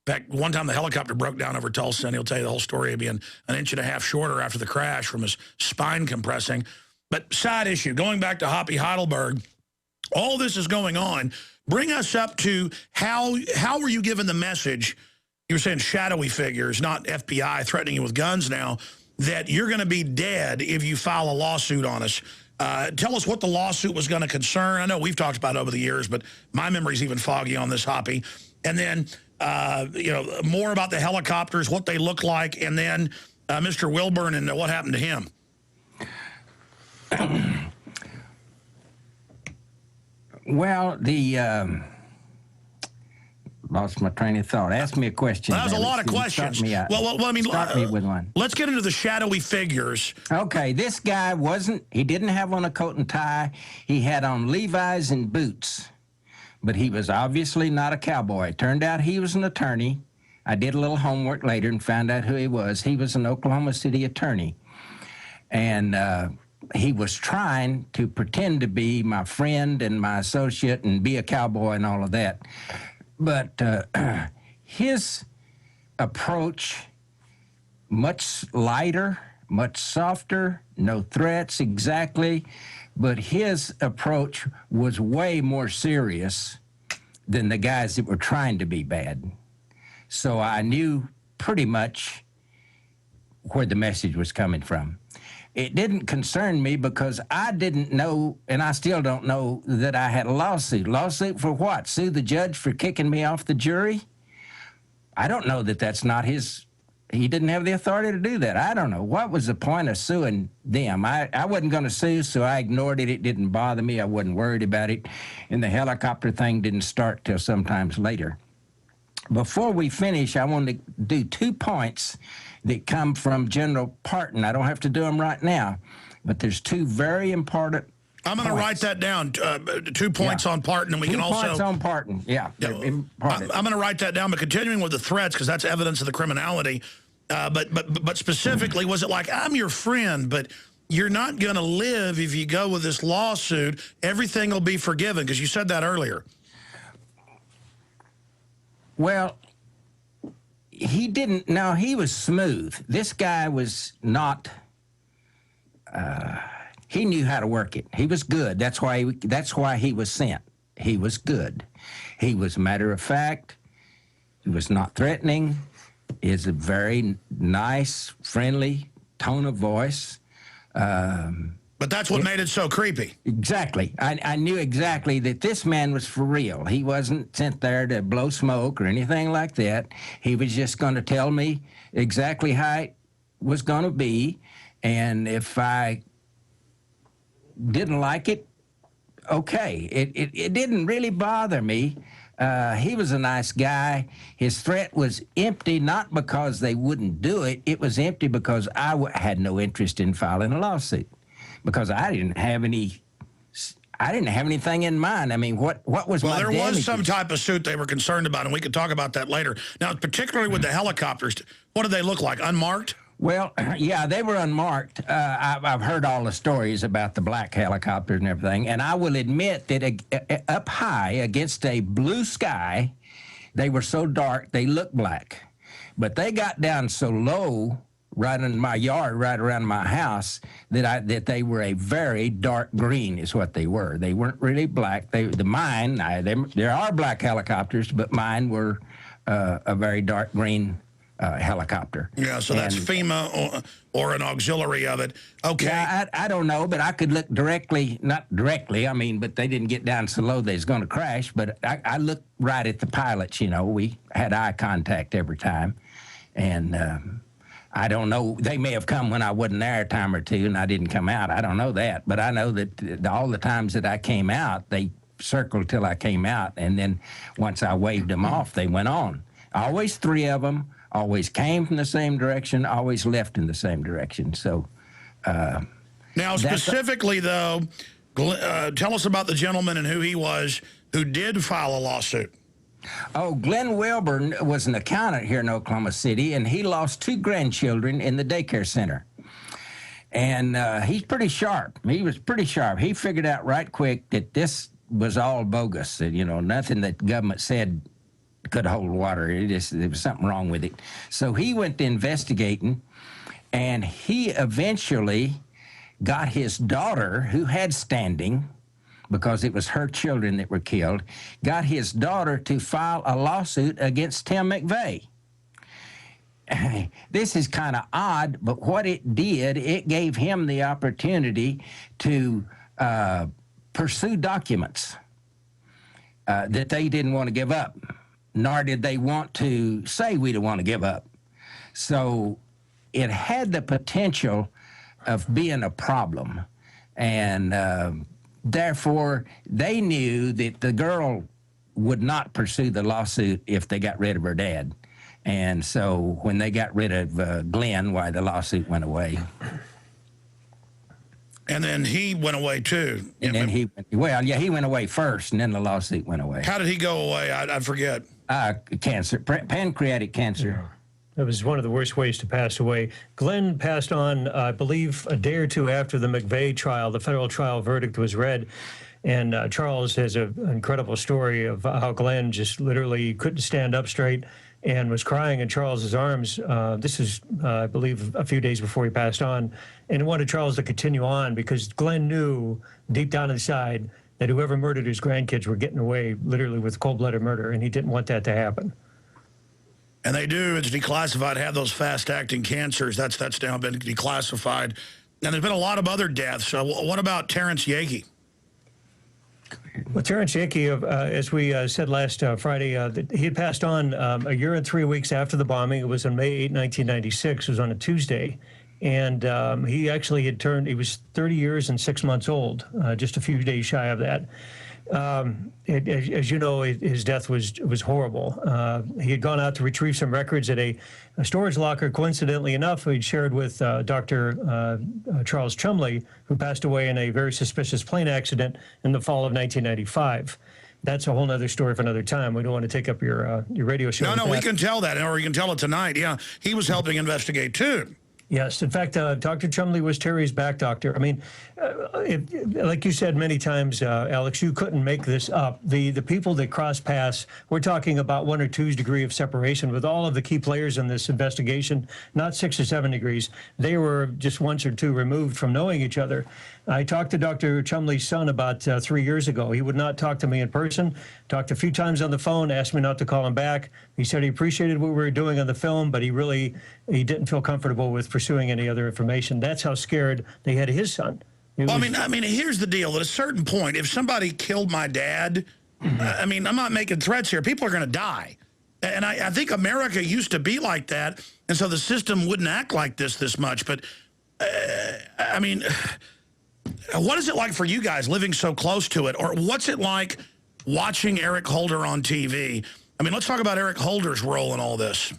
In fact, one time the helicopter broke down over Tulsa, and he'll tell you the whole story of being an inch and a half shorter after the crash from his spine compressing. But side issue, going back to Hoppy Heidelberg, all this is going on. Bring us up to how were you given the message? You were saying shadowy figures, not FBI threatening you with guns now, that you're going to be dead if you file a lawsuit on us. Tell us what the lawsuit was going to concern. I know we've talked about it over the years, but my memory's even foggy on this, Hoppy. And then, more about the helicopters, what they look like, and then Mr. Wilburn and what happened to him. Well, lost my train of thought. Ask me a question. That was a lot of questions. Well, I mean, start me with one. Let's get into the shadowy figures. Okay, this guy he didn't have on a coat and tie. He had on Levi's and boots, but he was obviously not a cowboy. It turned out he was an attorney. I did a little homework later and found out who he was. He was an Oklahoma City attorney. And he was trying to pretend to be my friend and my associate and be a cowboy and all of that. But his approach, much lighter, much softer, no threats exactly, but his approach was way more serious than the guys that were trying to be bad. So I knew pretty much where the message was coming from. It didn't concern me because I didn't know, and I still don't know, that I had a lawsuit. Lawsuit for what? Sue the judge for kicking me off the jury? I don't know that that's not his. He didn't have the authority to do that. I don't know. What was the point of suing them? I wasn't going to sue, so I ignored it. It didn't bother me. I wasn't worried about it. And the helicopter thing didn't start till sometimes later. Before we finish, I want to do 2 points that come from General Parton. I don't have to do them right now, but there's 2 very important I'm going to write that down, 2 points on Parton, and we can also... 2 points on Parton, yeah. I'm going to write that down, but continuing with the threats, because that's evidence of the criminality, but specifically, was it like, I'm your friend, but you're not going to live if you go with this lawsuit, everything will be forgiven, because you said that earlier. Well, he didn't. Now, he was smooth. This guy was not. He knew how to work it. He was good. That's why he was sent. He was good. He was matter of fact. He was not threatening. He has a very nice, friendly tone of voice. But that's what made it so creepy. Exactly. I knew exactly that this man was for real. He wasn't sent there to blow smoke or anything like that. He was just going to tell me exactly how it was going to be, and if I didn't like it, okay. It didn't really bother me. He was a nice guy. His threat was empty, not because they wouldn't do it. It was empty because I had no interest in filing a lawsuit, because I didn't have anything in mind. I mean, what was my Well, there damages? was some type of suit they were concerned about, and we could talk about that later. Now, particularly with the helicopters, what did they look like? Unmarked? Well, yeah, they were unmarked. I've heard all the stories about the black helicopters and everything, and I will admit that up high against a blue sky, they were so dark they looked black. But they got down so low, right in my yard, right around my house, that they were a very dark green is what they were. They weren't really black. There are black helicopters, but mine were a very dark green helicopter. Yeah, so that's FEMA or an auxiliary of it. Okay. Yeah, I don't know, but I could look directly, not directly, I mean, but they didn't get down so low they was going to crash, but I looked right at the pilots, you know. We had eye contact every time, and I don't know, they may have come when I wasn't there a time or two and I didn't come out. I don't know that, but I know that all the times that I came out, they circled till I came out, and then once I waved them off, they went on. Always three of them. Always came from the same direction, always left in the same direction. So, now, specifically, though, tell us about the gentleman and who he was who did file a lawsuit. Oh, Glenn Wilburn was an accountant here in Oklahoma City, and he lost 2 grandchildren in the daycare center. And he's pretty sharp. He was pretty sharp. He figured out right quick that this was all bogus. That, you know, nothing that government said could hold water. There was something wrong with it. So he went to investigating, and he eventually got his daughter, who had standing, because it was her children that were killed, got his daughter to file a lawsuit against Tim McVeigh. This is kind of odd, but what it did, it gave him the opportunity to pursue documents that they didn't want to give up, nor did they want to say we don't want to give up. So it had the potential of being a problem, and therefore they knew that the girl would not pursue the lawsuit if they got rid of her dad. And so when they got rid of Glenn, why the lawsuit went away. And then he went away, too. And then he went away first, and then the lawsuit went away. How did he go away? I forget. Cancer, pancreatic cancer. Yeah. It was one of the worst ways to pass away. Glenn passed on, I believe, a day or two after the McVeigh trial. The federal trial verdict was read. And Charles has an incredible story of how Glenn just literally couldn't stand up straight and was crying in Charles's arms. This is, I believe, a few days before he passed on, and wanted Charles to continue on because Glenn knew deep down inside that whoever murdered his grandkids were getting away literally with cold-blooded murder, and he didn't want that to happen. And they do, it's declassified, have those fast-acting cancers. That's now been declassified. And there's been a lot of other deaths. So what about Terrence Yakey? Well, Terrence Yakey, as we said last Friday, he had passed on a year and 3 weeks after the bombing. It was on May 8, 1996. It was on a Tuesday. And he actually he was 30 years and 6 months old, just a few days shy of that. As you know, his death was horrible. He had gone out to retrieve some records at a storage locker. Coincidentally enough, he'd shared with Dr. Charles Chumley, who passed away in a very suspicious plane accident in the fall of 1995. That's a whole other story for another time. We don't want to take up your radio show. No, we can tell that, or you can tell it tonight. Yeah, he was helping investigate, too. Yes. In fact, Dr. Chumley was Terry's back doctor. I mean, like you said many times, Alex, you couldn't make this up. The people that cross paths, we're talking about 1 or 2's degree of separation with all of the key players in this investigation, not 6 or 7 degrees. They were just 1 or 2 removed from knowing each other. I talked to Dr. Chumley's son about 3 years ago. He would not talk to me in person, talked a few times on the phone, asked me not to call him back. He said he appreciated what we were doing on the film, but he didn't feel comfortable with pursuing any other information. That's how scared they had his son. Well, I mean, here's the deal. At a certain point, if somebody killed my dad, I mean, I'm not making threats here. People are going to die. And I think America used to be like that, and so the system wouldn't act like this much. But, I mean, what is it like for you guys living so close to it? Or what's it like watching Eric Holder on TV? I mean, let's talk about Eric Holder's role in all this.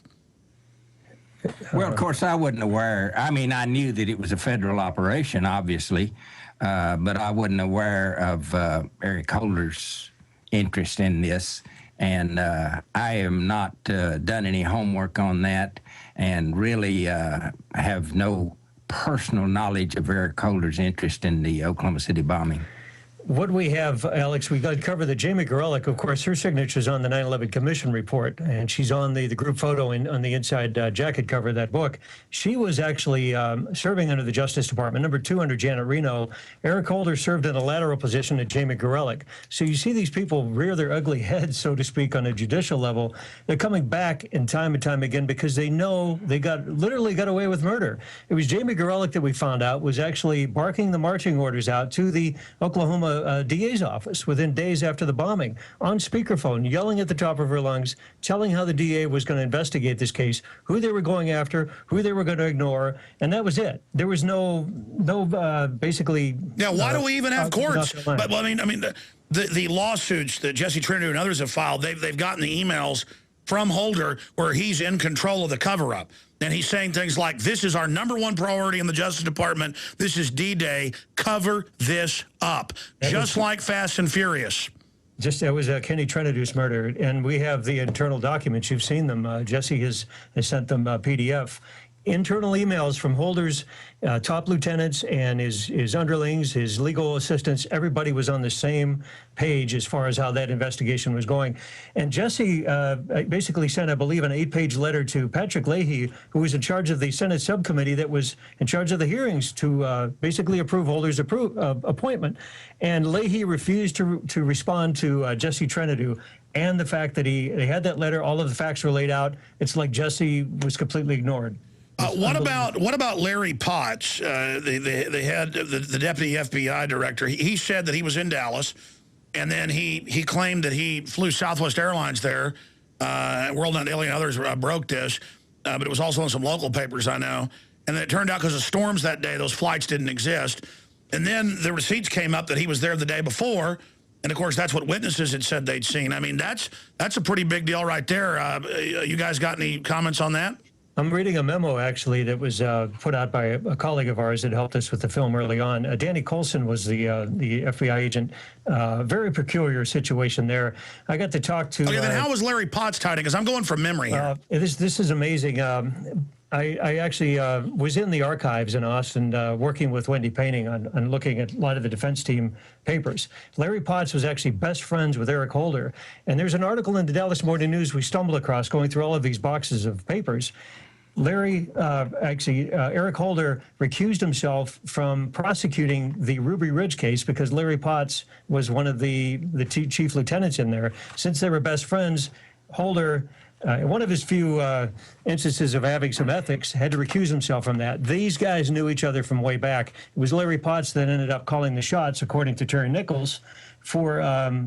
Well, of course, I wasn't aware. I mean, I knew that it was a federal operation, obviously, but I wasn't aware of Eric Holder's interest in this. And I have not done any homework on that, and really have no personal knowledge of Eric Holder's interest in the Oklahoma City bombing. What we have, Alex, we got to cover that Jamie Gorelick, of course, her signature is on the 9/11 Commission report, and she's on the group photo on the inside jacket cover of that book. She was actually serving under the Justice Department, number 2 under Janet Reno. Eric Holder served in a lateral position to Jamie Gorelick. So you see these people rear their ugly heads, so to speak, on a judicial level. They're coming back in time and time again because they know they literally got away with murder. It was Jamie Gorelick that we found out was actually barking the marching orders out to the Oklahoma DA's office within days after the bombing, on speakerphone, yelling at the top of her lungs, telling how the DA was going to investigate this case, who they were going after, who they were going to ignore, and that was it. There was no basically. Yeah, why do we even have courts? But well, I mean, the lawsuits that Jesse Trinidad and others have filed, they've gotten the emails from Holder where he's in control of the cover-up. And he's saying things like, this is our #1 priority in the Justice Department. This is D-Day. Cover this up. Just like Fast and Furious. That was Kenny Trinidad's murder. And we have the internal documents. You've seen them. Jesse has sent them PDF. Internal emails from Holder's top lieutenants and his underlings, his legal assistants. Everybody was on the same page as far as how that investigation was going. And Jesse basically sent, I believe, an 8-page letter to Patrick Leahy, who was in charge of the Senate subcommittee that was in charge of the hearings, to basically approve Holder's appointment. And Leahy refused to respond to Jesse Trinidad. And the fact that he had that letter, all of the facts were laid out. It's like Jesse was completely ignored. What about Larry Potts, the head, the deputy FBI director? He said that he was in Dallas, and then he claimed that he flew Southwest Airlines there. World Not Daily and others broke this, but it was also in some local papers, I know. And then it turned out because of storms that day, those flights didn't exist. And then the receipts came up that he was there the day before. And, of course, that's what witnesses had said they'd seen. I mean, that's a pretty big deal right there. You guys got any comments on that? I'm reading a memo, actually, that was put out by a colleague of ours that helped us with the film early on. Danny Colson was the FBI agent. Very peculiar situation there. I got to talk to... Okay, then how was Larry Potts tied in? Because I'm going from memory here. This is amazing. I actually was in the archives in Austin working with Wendy Painting on looking at a lot of the defense team papers. Larry Potts was actually best friends with Eric Holder. And there's an article in the Dallas Morning News we stumbled across going through all of these boxes of papers. Eric Holder recused himself from prosecuting the Ruby Ridge case because Larry Potts was one of the chief lieutenants in there. Since they were best friends, Holder, one of his few instances of having some ethics, had to recuse himself from that. These guys knew each other from way back. It was Larry Potts that ended up calling the shots, according to Terry Nichols, for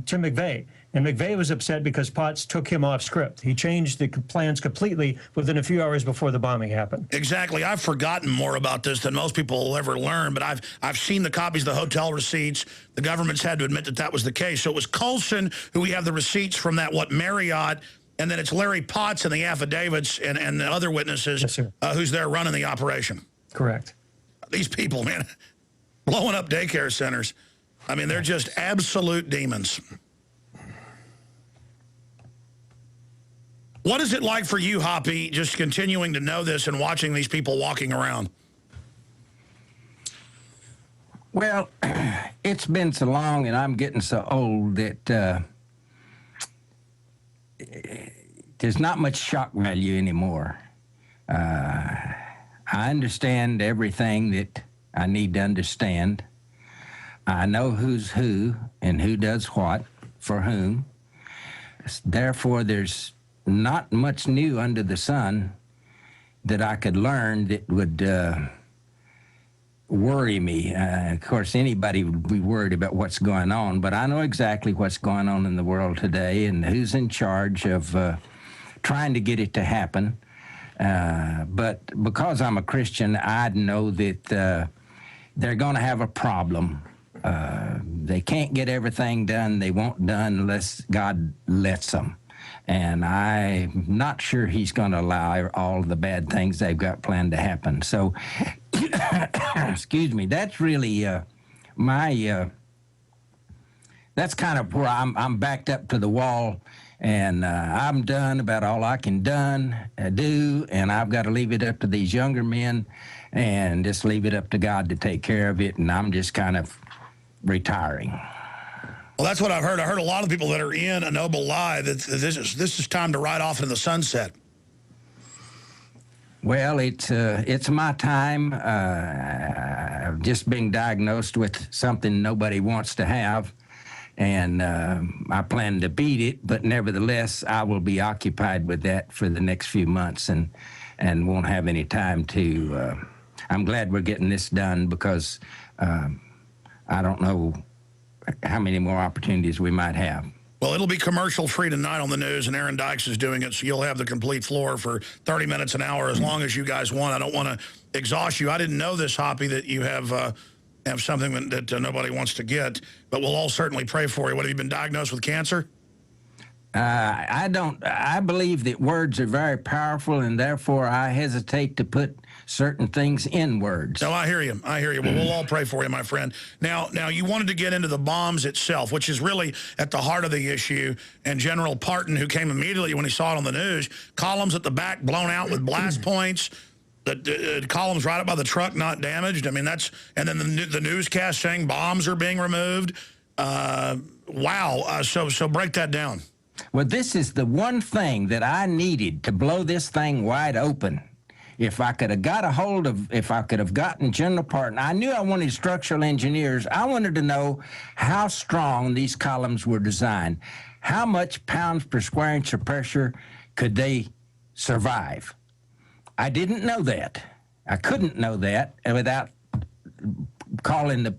Tim McVeigh. And McVeigh was upset because Potts took him off script. He changed the plans completely within a few hours before the bombing happened. Exactly. I've forgotten more about this than most people will ever learn, but I've seen the copies of the hotel receipts. The government's had to admit that that was the case. So it was Colson who we have the receipts from that, Marriott, and then it's Larry Potts and the affidavits and the other witnesses, yes, who's there running the operation. Correct. These people, man, blowing up daycare centers. I mean, they're just absolute demons. What is it like for you, Hoppy, just continuing to know this and watching these people walking around? Well, it's been so long and I'm getting so old that there's not much shock value anymore. I understand everything that I need to understand. I know who's who and who does what for whom. Therefore, there's not much new under the sun that I could learn that worry me. Of course, anybody would be worried about what's going on, but I know exactly what's going on in the world today and who's in charge of trying to get it to happen. But because I'm a Christian, I know that they're going to have a problem. They can't get everything done they want done unless God lets them. And I'm not sure he's going to allow all the bad things they've got planned to happen. So, excuse me, that's really that's kind of where I'm backed up to the wall, and I'm done about all I can do, and I've got to leave it up to these younger men and just leave it up to God to take care of it, and I'm just kind of retiring. Well, that's what I've heard. I heard a lot of people that are in a noble lie that this is time to ride off into the sunset. Well, it's my time. I've just been diagnosed with something nobody wants to have, and I plan to beat it. But nevertheless, I will be occupied with that for the next few months, and won't have any time to. I'm glad we're getting this done because I don't know how many more opportunities we might have. Well, it'll be commercial-free tonight on the news, and Aaron Dykes is doing it, so you'll have the complete floor for 30 minutes an hour as long as you guys want. I don't want to exhaust you. I didn't know this, Hoppy, that you have something that nobody wants to get, but we'll all certainly pray for you. What, have you been diagnosed with cancer? I believe that words are very powerful, and therefore I hesitate to put certain things in words. No, I hear you. I hear you. Well, we'll all pray for you, my friend. Now, you wanted to get into the bombs itself, which is really at the heart of the issue. And General Parton, who came immediately when he saw it on the news, columns at the back blown out with blast points, the columns right up by the truck not damaged. I mean, and then the newscast saying bombs are being removed. Wow. So break that down. Well, this is the one thing that I needed to blow this thing wide open. If I could have gotten General Parton, I knew I wanted structural engineers. I wanted to know how strong these columns were designed. How much pounds per square inch of pressure could they survive? I didn't know that. I couldn't know that without calling the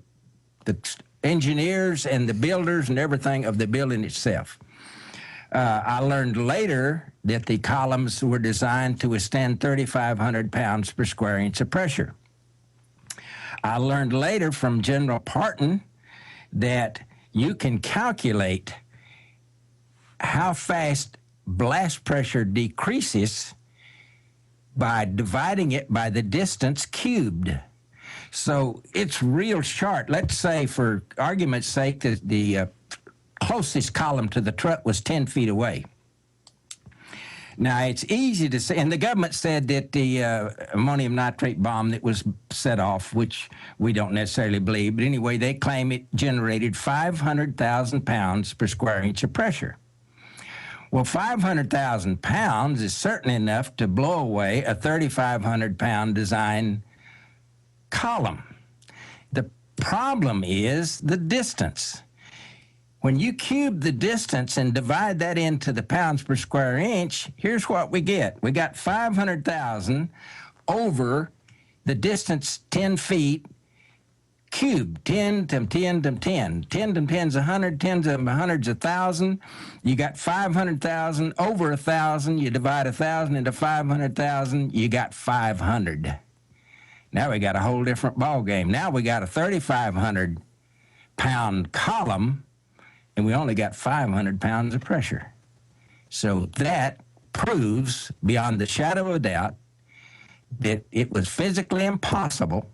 engineers and the builders and everything of the building itself. I learned later that the columns were designed to withstand 3,500 pounds per square inch of pressure. I learned later from General Parton that you can calculate how fast blast pressure decreases by dividing it by the distance cubed. So it's real short. Let's say, for argument's sake, that the closest column to the truck was 10 feet away. Now, it's easy to say, and the government said that the ammonium nitrate bomb that was set off, which we don't necessarily believe, but anyway, they claim it generated 500,000 pounds per square inch of pressure. Well, 500,000 pounds is certainly enough to blow away a 3,500-pound design column. The problem is the distance. When you cube the distance and divide that into the pounds per square inch, here's what we get. We got 500,000 over the distance 10 feet cubed. 10 times 10 times 10. 10 times 10 is 100, 10 times 100 is 1,000. You got 500,000 over 1,000. You divide 1,000 into 500,000, you got 500. Now we got a whole different ball game. Now we got a 3,500-pound column, and we only got 500 pounds of pressure. So that proves beyond the shadow of a doubt that it was physically impossible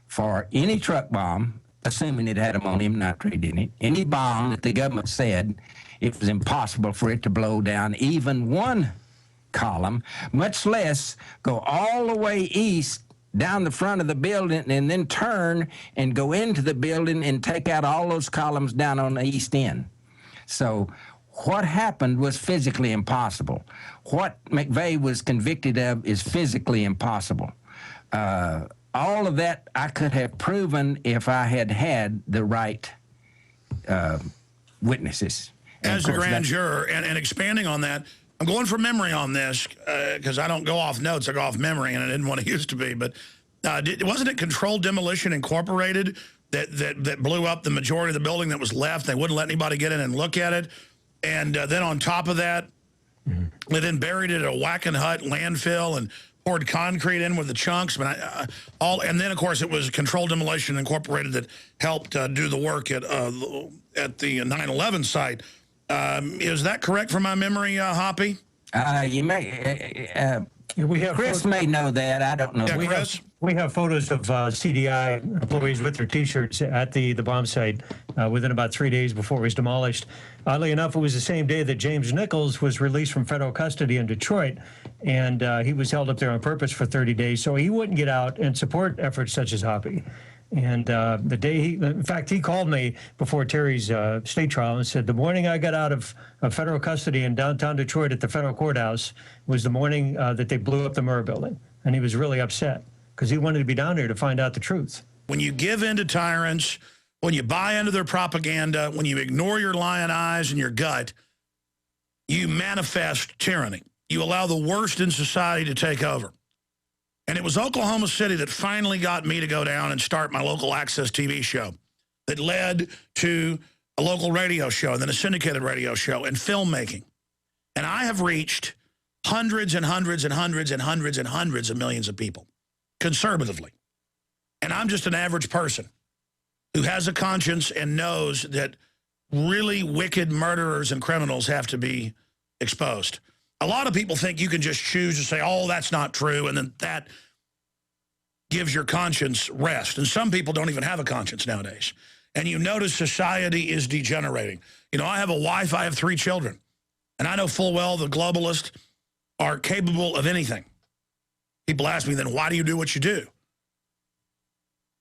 for any truck bomb, assuming it had ammonium nitrate in it, any bomb that the government said it was impossible for it to blow down even one column, much less go all the way east down the front of the building and then turn and go into the building and take out all those columns down on the east end. So what happened was physically impossible. What McVeigh was convicted of is physically impossible. All of that I could have proven if I had had the right witnesses. As a grand juror, and expanding on that, I'm going from memory on this because I don't go off notes, I go off memory, and I didn't want to used to be. But Wasn't it Controlled Demolition Incorporated that blew up the majority of the building that was left? They wouldn't let anybody get in and look at it. And then on top of that, they then buried it at a Wackenhut landfill and poured concrete in with the chunks. And then, of course, it was Controlled Demolition Incorporated that helped do the work at the 9/11 site. Is that correct from my memory, Hoppy? You may. We have Chris may know that. I don't know. Yeah, Chris? We have photos of CDI employees with their T-shirts at the bomb site within about 3 days before it was demolished. Oddly enough, it was the same day that James Nichols was released from federal custody in Detroit, and he was held up there on purpose for 30 days, so he wouldn't get out and support efforts such as Hoppy. And the day in fact, he called me before Terry's state trial and said, the morning I got out of federal custody in downtown Detroit at the federal courthouse was the morning that they blew up the Murrah building. And he was really upset because he wanted to be down there to find out the truth. When you give in to tyrants, when you buy into their propaganda, when you ignore your lion eyes and your gut, you manifest tyranny. You allow the worst in society to take over. And it was Oklahoma City that finally got me to go down and start my local access TV show that led to a local radio show and then a syndicated radio show and filmmaking. And I have reached hundreds and hundreds and hundreds and hundreds and hundreds of millions of people, conservatively. And I'm just an average person who has a conscience and knows that really wicked murderers and criminals have to be exposed. A lot of people think you can just choose to say, oh, that's not true, and then that gives your conscience rest. And some people don't even have a conscience nowadays. And you notice society is degenerating. You know, I have a wife, I have 3 children, and I know full well the globalists are capable of anything. People ask me, then why do you do what you do?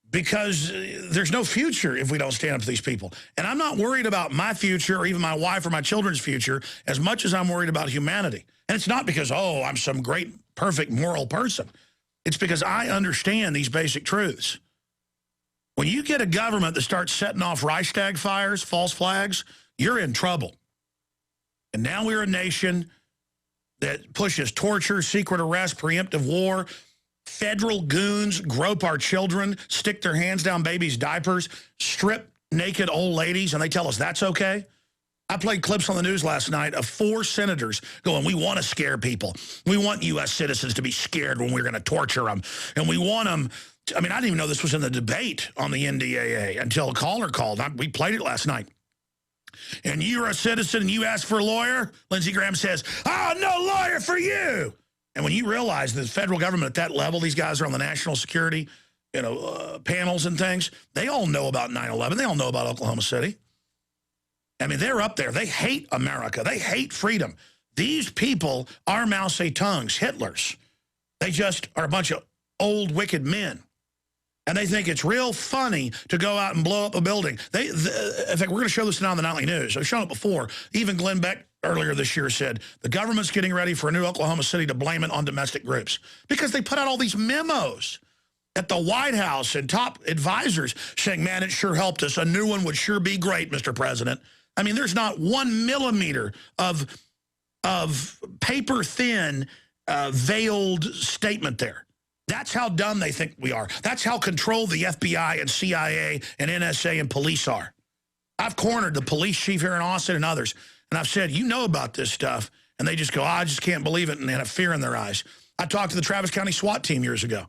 Because there's no future if we don't stand up to these people. And I'm not worried about my future or even my wife or my children's future as much as I'm worried about humanity. And it's not because, oh, I'm some great, perfect, moral person. It's because I understand these basic truths. When you get a government that starts setting off Reichstag fires, false flags, you're in trouble. And now we're a nation that pushes torture, secret arrest, preemptive war. Federal goons grope our children, stick their hands down babies' diapers, strip naked old ladies, and they tell us that's okay? I played clips on the news last night of 4 senators going, we want to scare people. We want U.S. citizens to be scared when we're going to torture them. And we want them, I mean, I didn't even know this was in the debate on the NDAA until a caller called. We played it last night. And you're a citizen and you ask for a lawyer? Lindsey Graham says, oh, no lawyer for you. And when you realize the federal government at that level, these guys are on the national security, panels and things, they all know about 9/11. They all know about Oklahoma City. I mean, they're up there. They hate America. They hate freedom. These people are Mao Zedong's, Hitler's. They just are a bunch of old, wicked men. And they think it's real funny to go out and blow up a building. In fact, we're going to show this now on the Nightly News. I've shown it before. Even Glenn Beck earlier this year said, the government's getting ready for a new Oklahoma City to blame it on domestic groups. Because they put out all these memos at the White House and top advisors saying, man, it sure helped us. A new one would sure be great, Mr. President. I mean, there's not 1 millimeter of paper-thin, veiled statement there. That's how dumb they think we are. That's how controlled the FBI and CIA and NSA and police are. I've cornered the police chief here in Austin and others, and I've said, you know about this stuff, and they just go, I just can't believe it, and they have fear in their eyes. I talked to the Travis County SWAT team years ago,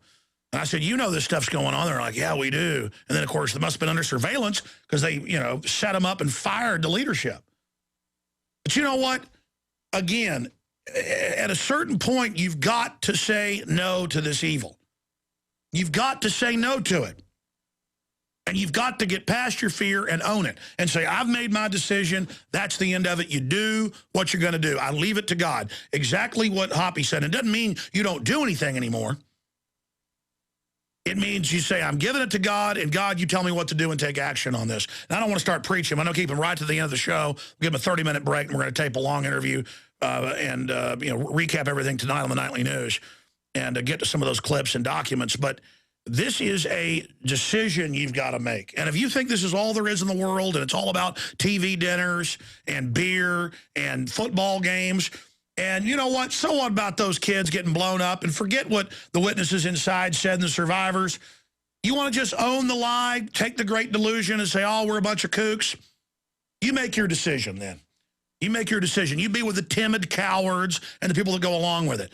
and I said, you know this stuff's going on. They're like, yeah, we do. And then, of course, they must have been under surveillance because they, set them up and fired the leadership. But you know what? Again, at a certain point, you've got to say no to this evil. You've got to say no to it. And you've got to get past your fear and own it and say, I've made my decision. That's the end of it. You do what you're going to do. I leave it to God. Exactly what Hoppy said. It doesn't mean you don't do anything anymore. It means you say, I'm giving it to God, and God, you tell me what to do and take action on this. And I don't want to start preaching. I'm going to keep him right to the end of the show. We'll give him a 30-minute break, and we're going to tape a long interview and recap everything tonight on the Nightly News and get to some of those clips and documents. But this is a decision you've got to make. And if you think this is all there is in the world and it's all about TV dinners and beer and football games And you know what? So what about those kids getting blown up? And forget what the witnesses inside said and the survivors. You want to just own the lie, take the great delusion and say, oh, we're a bunch of kooks? You make your decision then. You make your decision. You be with the timid cowards and the people that go along with it.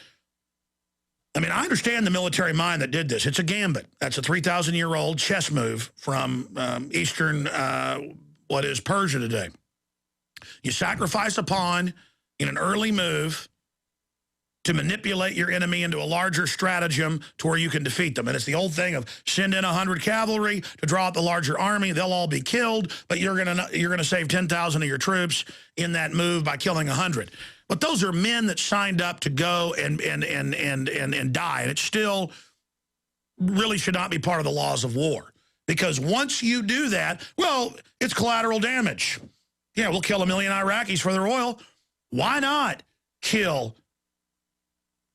I mean, I understand the military mind that did this. It's a gambit. That's a 3,000-year-old chess move from Eastern, what is Persia today. You sacrifice a pawn in an early move to manipulate your enemy into a larger stratagem to where you can defeat them. And it's the old thing of send in 100 cavalry to draw out the larger army. They'll all be killed, but you're gonna save 10,000 of your troops in that move by killing 100. But those are men that signed up to go and die, and it still really should not be part of the laws of war. Because once you do that, well, it's collateral damage. Yeah, we'll kill 1 million Iraqis for their oil. Why not kill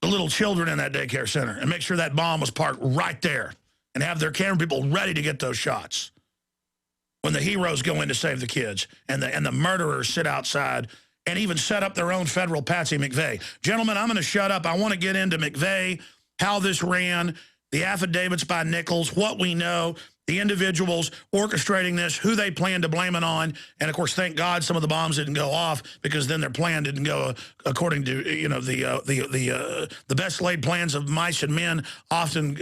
the little children in that daycare center and make sure that bomb was parked right there and have their camera people ready to get those shots when the heroes go in to save the kids and the murderers sit outside and even set up their own federal Patsy McVeigh. Gentlemen, I'm going to shut up. I want to get into McVeigh, how this ran, the affidavits by Nichols, what we know, the individuals orchestrating this, who they plan to blame it on, and of course, thank God some of the bombs didn't go off because then their plan didn't go according to the best laid plans of mice and men often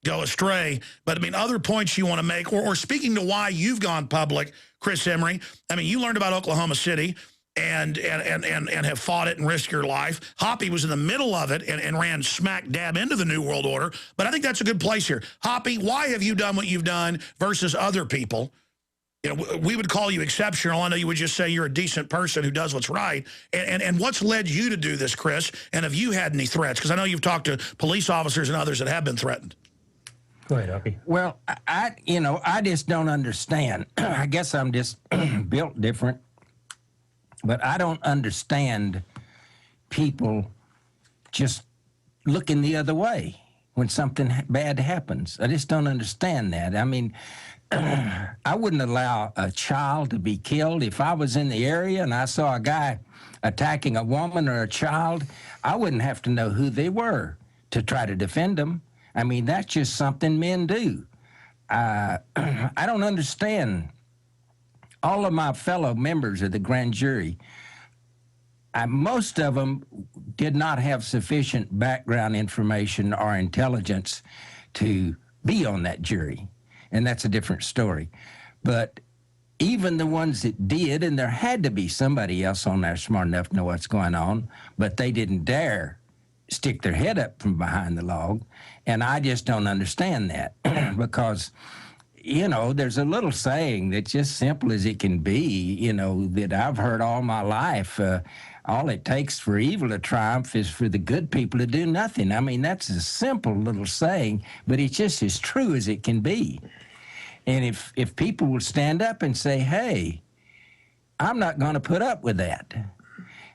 go astray. But I mean, other points you want to make, or speaking to why you've gone public, Chris Emery. I mean, you learned about Oklahoma City and have fought it and risked your life. Hoppy was in the middle of it and ran smack dab into the New World Order. But I think that's a good place here. Hoppy, why have you done what you've done versus other people? You know, we would call you exceptional. I know you would just say you're a decent person who does what's right. And what's led you to do this, Chris? And have you had any threats? Because I know you've talked to police officers and others that have been threatened. Go ahead, Hoppy. Well, I just don't understand. I guess I'm just built different. But I don't understand people just looking the other way when something bad happens. I just don't understand that. I mean, I wouldn't allow a child to be killed. If I was in the area and I saw a guy attacking a woman or a child, I wouldn't have to know who they were to try to defend them. I mean, that's just something men do. I don't understand. All of my fellow members of the grand jury, most of them did not have sufficient background information or intelligence to be on that jury, and that's a different story. But even the ones that did, and there had to be somebody else on there smart enough to know what's going on, but they didn't dare stick their head up from behind the log, and I just don't understand that because you know, there's a little saying that's just simple as it can be, you know, that I've heard all my life. All it takes for evil to triumph is for the good people to do nothing. I mean, that's a simple little saying, but it's just as true as it can be. And if people will stand up and say, hey, I'm not going to put up with that,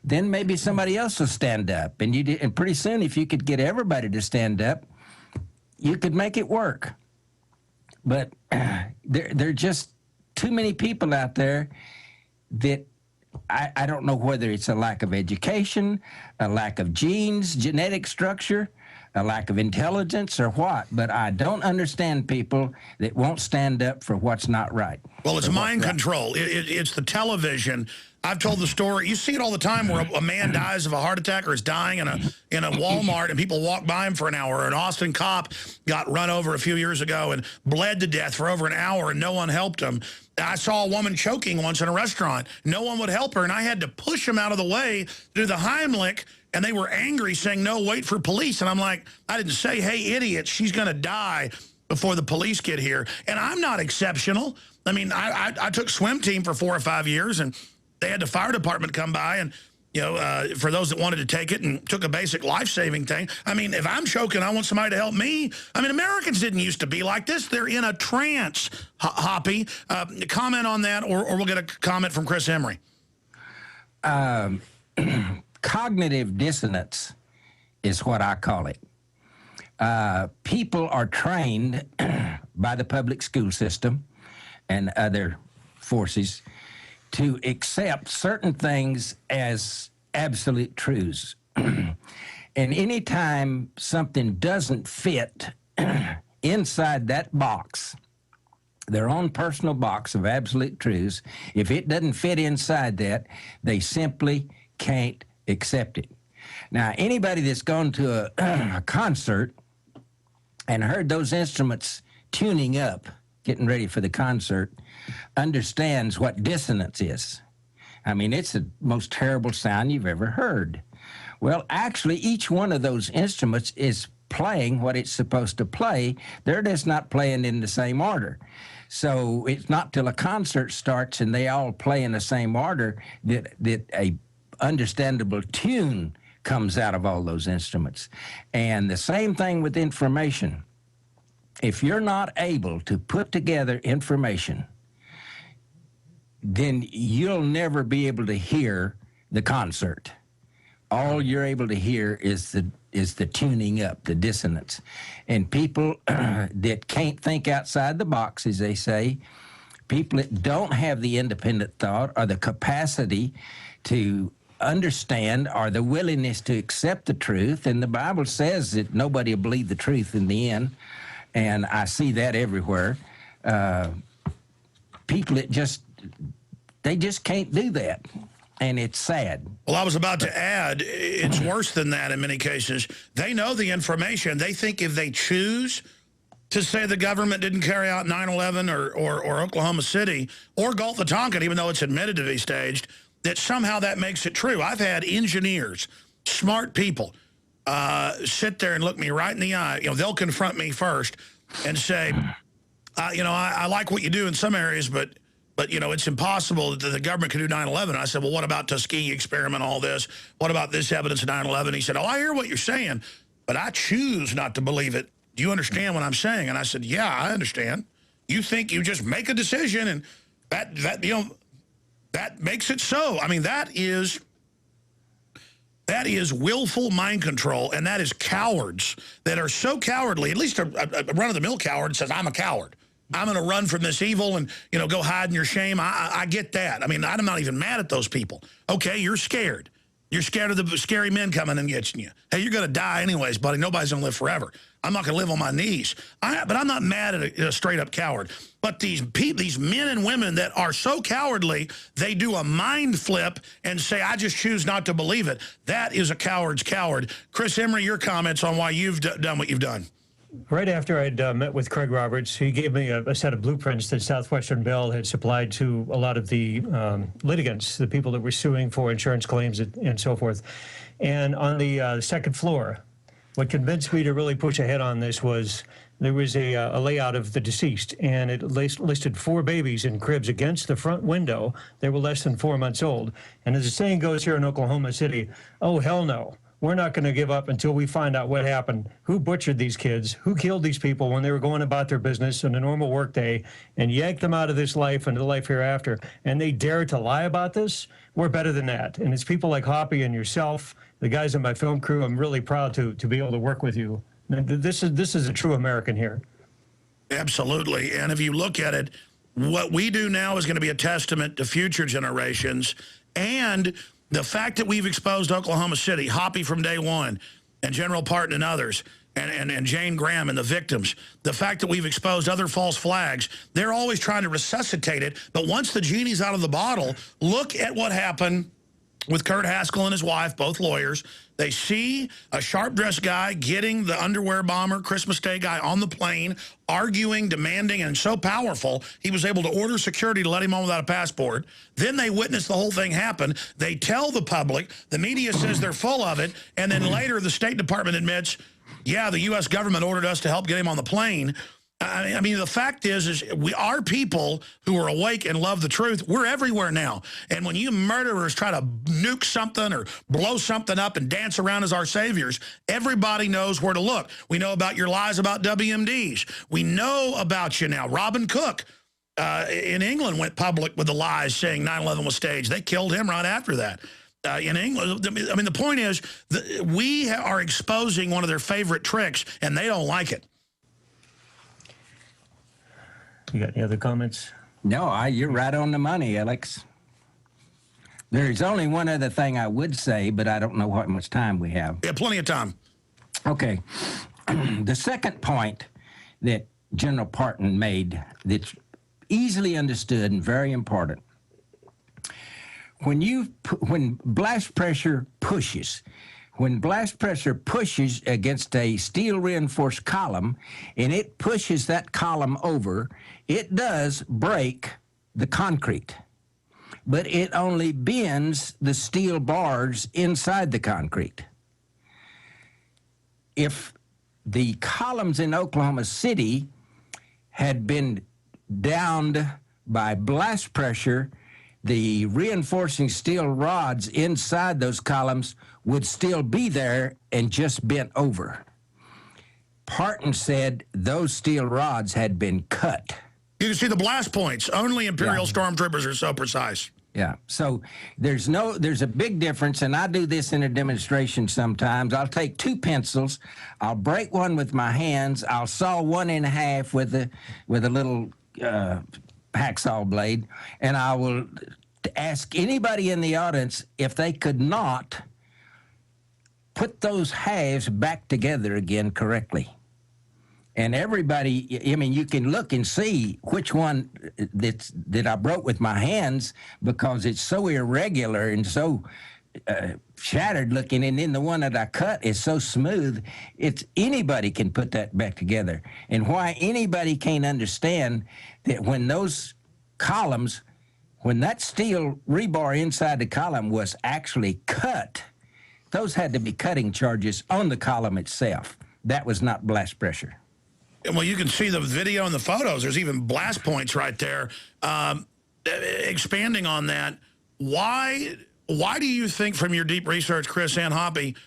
then maybe somebody else will stand up. And pretty soon, if you could get everybody to stand up, you could make it work. But there are just too many people out there that I don't know whether it's a lack of education, a lack of genes, genetic structure, a lack of intelligence, or what. But I don't understand people that won't stand up for what's not right. Well, it's mind control. It's the television. I've told the story. You see it all the time where a man dies of a heart attack or is dying in a Walmart and people walk by him for an hour. An Austin cop got run over a few years ago and bled to death for over an hour and no one helped him. I saw a woman choking once in a restaurant. No one would help her, and I had to push him out of the way to do the Heimlich, and they were angry, saying, no, wait for police. And I'm like, I didn't say, hey, idiot, she's going to die before the police get here. And I'm not exceptional. I mean, I took swim team for 4 or 5 years, and they had the fire department come by and, you know, for those that wanted to take it and took a basic life-saving thing. I mean, if I'm choking, I want somebody to help me. I mean, Americans didn't used to be like this. They're in a trance, Hoppy. Comment on that, or we'll get a comment from Chris Emery. Cognitive dissonance is what I call it. People are trained by the public school system and other forces to accept certain things as absolute truths. And anytime something doesn't fit inside that box, their own personal box of absolute truths, if it doesn't fit inside that, they simply can't accept it. Now, anybody that's gone to a concert and heard those instruments tuning up, getting ready for the concert, understands what dissonance is. I mean, it's the most terrible sound you've ever heard. Well, actually, each one of those instruments is playing what it's supposed to play. They're just not playing in the same order. So it's not till a concert starts and they all play in the same order that a understandable tune comes out of all those instruments. And the same thing with information. If you're not able to put together information, then you'll never be able to hear the concert. All you're able to hear is the tuning up, the dissonance. And people that can't think outside the box, as they say, people that don't have the independent thought or the capacity to understand or the willingness to accept the truth, and the Bible says that nobody will believe the truth in the end, and I see that everywhere. People that they just can't do that. And it's sad. Well, I was about to add, it's worse than that in many cases. They know the information. They think if they choose to say the government didn't carry out 9/11 or Oklahoma City or Gulf of Tonkin, even though it's admitted to be staged, that somehow that makes it true. I've had engineers, smart people, sit there and look me right in the eye. You know, they'll confront me first and say, you know, I like what you do in some areas, but you know, it's impossible that the government could do 9/11. I said, well, what about Tuskegee experiment, all this? What about this evidence of 9/11? He said, oh, I hear what you're saying, but I choose not to believe it. Do you understand what I'm saying? And I said, yeah, I understand. You think you just make a decision and that you know, that makes it so. I mean, that is willful mind control, and that is cowards that are so cowardly. At least a run-of-the-mill coward says, I'm a coward. I'm going to run from this evil and, you know, go hide in your shame. I get that. I mean, I'm not even mad at those people. Okay, you're scared. You're scared of the scary men coming and getting you. Hey, you're going to die anyways, buddy. Nobody's going to live forever. I'm not going to live on my knees. But I'm not mad at a straight-up coward. But these men and women that are so cowardly, they do a mind flip and say, I just choose not to believe it. That is a coward's coward. Chris Emery, your comments on why you've done what you've done. Right after I'd met with Craig Roberts, he gave me a set of blueprints that Southwestern Bell had supplied to a lot of the litigants, the people that were suing for insurance claims and so forth. And on the second floor, what convinced me to really push ahead on this was there was a layout of the deceased, and it listed 4 babies in cribs against the front window. They were less than 4 months old. And as the saying goes here in Oklahoma City, oh, hell no. We're not going to give up until we find out what happened, who butchered these kids, who killed these people when they were going about their business on a normal workday, and yanked them out of this life into the life hereafter. And they dare to lie about this? We're better than that. And it's people like Hoppy and yourself, the guys in my film crew. I'm really proud to be able to work with you. This is a true American here. Absolutely. And if you look at it, what we do now is going to be a testament to future generations. And the fact that we've exposed Oklahoma City, Hoppy from day one, and General Parton and others, and Jane Graham and the victims, the fact that we've exposed other false flags, they're always trying to resuscitate it. But once the genie's out of the bottle, look at what happened with Kurt Haskell and his wife, both lawyers. They see a sharp-dressed guy getting the underwear bomber, Christmas Day guy on the plane, arguing, demanding, and so powerful, he was able to order security to let him on without a passport. Then they witness the whole thing happen. They tell the public. The media says they're full of it. And then later the State Department admits, yeah, the U.S. government ordered us to help get him on the plane. I mean, the fact is we are people who are awake and love the truth. We're everywhere now. And when you murderers try to nuke something or blow something up and dance around as our saviors, everybody knows where to look. We know about your lies about WMDs. We know about you now. Robin Cook in England went public with the lies saying 9/11 was staged. They killed him right after that. In England, I mean, the point is that we are exposing one of their favorite tricks, and they don't like it. You got any other comments? No, you're right on the money, Alex. There's only one other thing I would say, but I don't know how much time we have. Yeah, plenty of time. Okay. The second point that General Parton made that's easily understood and very important. When blast pressure pushes, against a steel reinforced column and it pushes that column over, it does break the concrete, but it only bends the steel bars inside the concrete. If the columns in Oklahoma City had been downed by blast pressure, the reinforcing steel rods inside those columns would still be there and just bent over. Parton said those steel rods had been cut. You can see the blast points. Only Imperial stormtroopers are so precise. Yeah, so there's a big difference, and I do this in a demonstration sometimes. I'll take two pencils, I'll break one with my hands, I'll saw one in half with a little hacksaw blade, and I will ask anybody in the audience if they could not put those halves back together again correctly. And everybody, I mean, you can look and see which one that I broke with my hands because it's so irregular and so shattered looking, and then the one that I cut is so smooth. It's anybody can put that back together. And why anybody can't understand that when those columns, when that steel rebar inside the column was actually cut, those had to be cutting charges on the column itself. That was not blast pressure. Well, you can see the video and the photos. There's even blast points right there. Expanding on that, why do you think, from your deep research, Chris and Hoppy,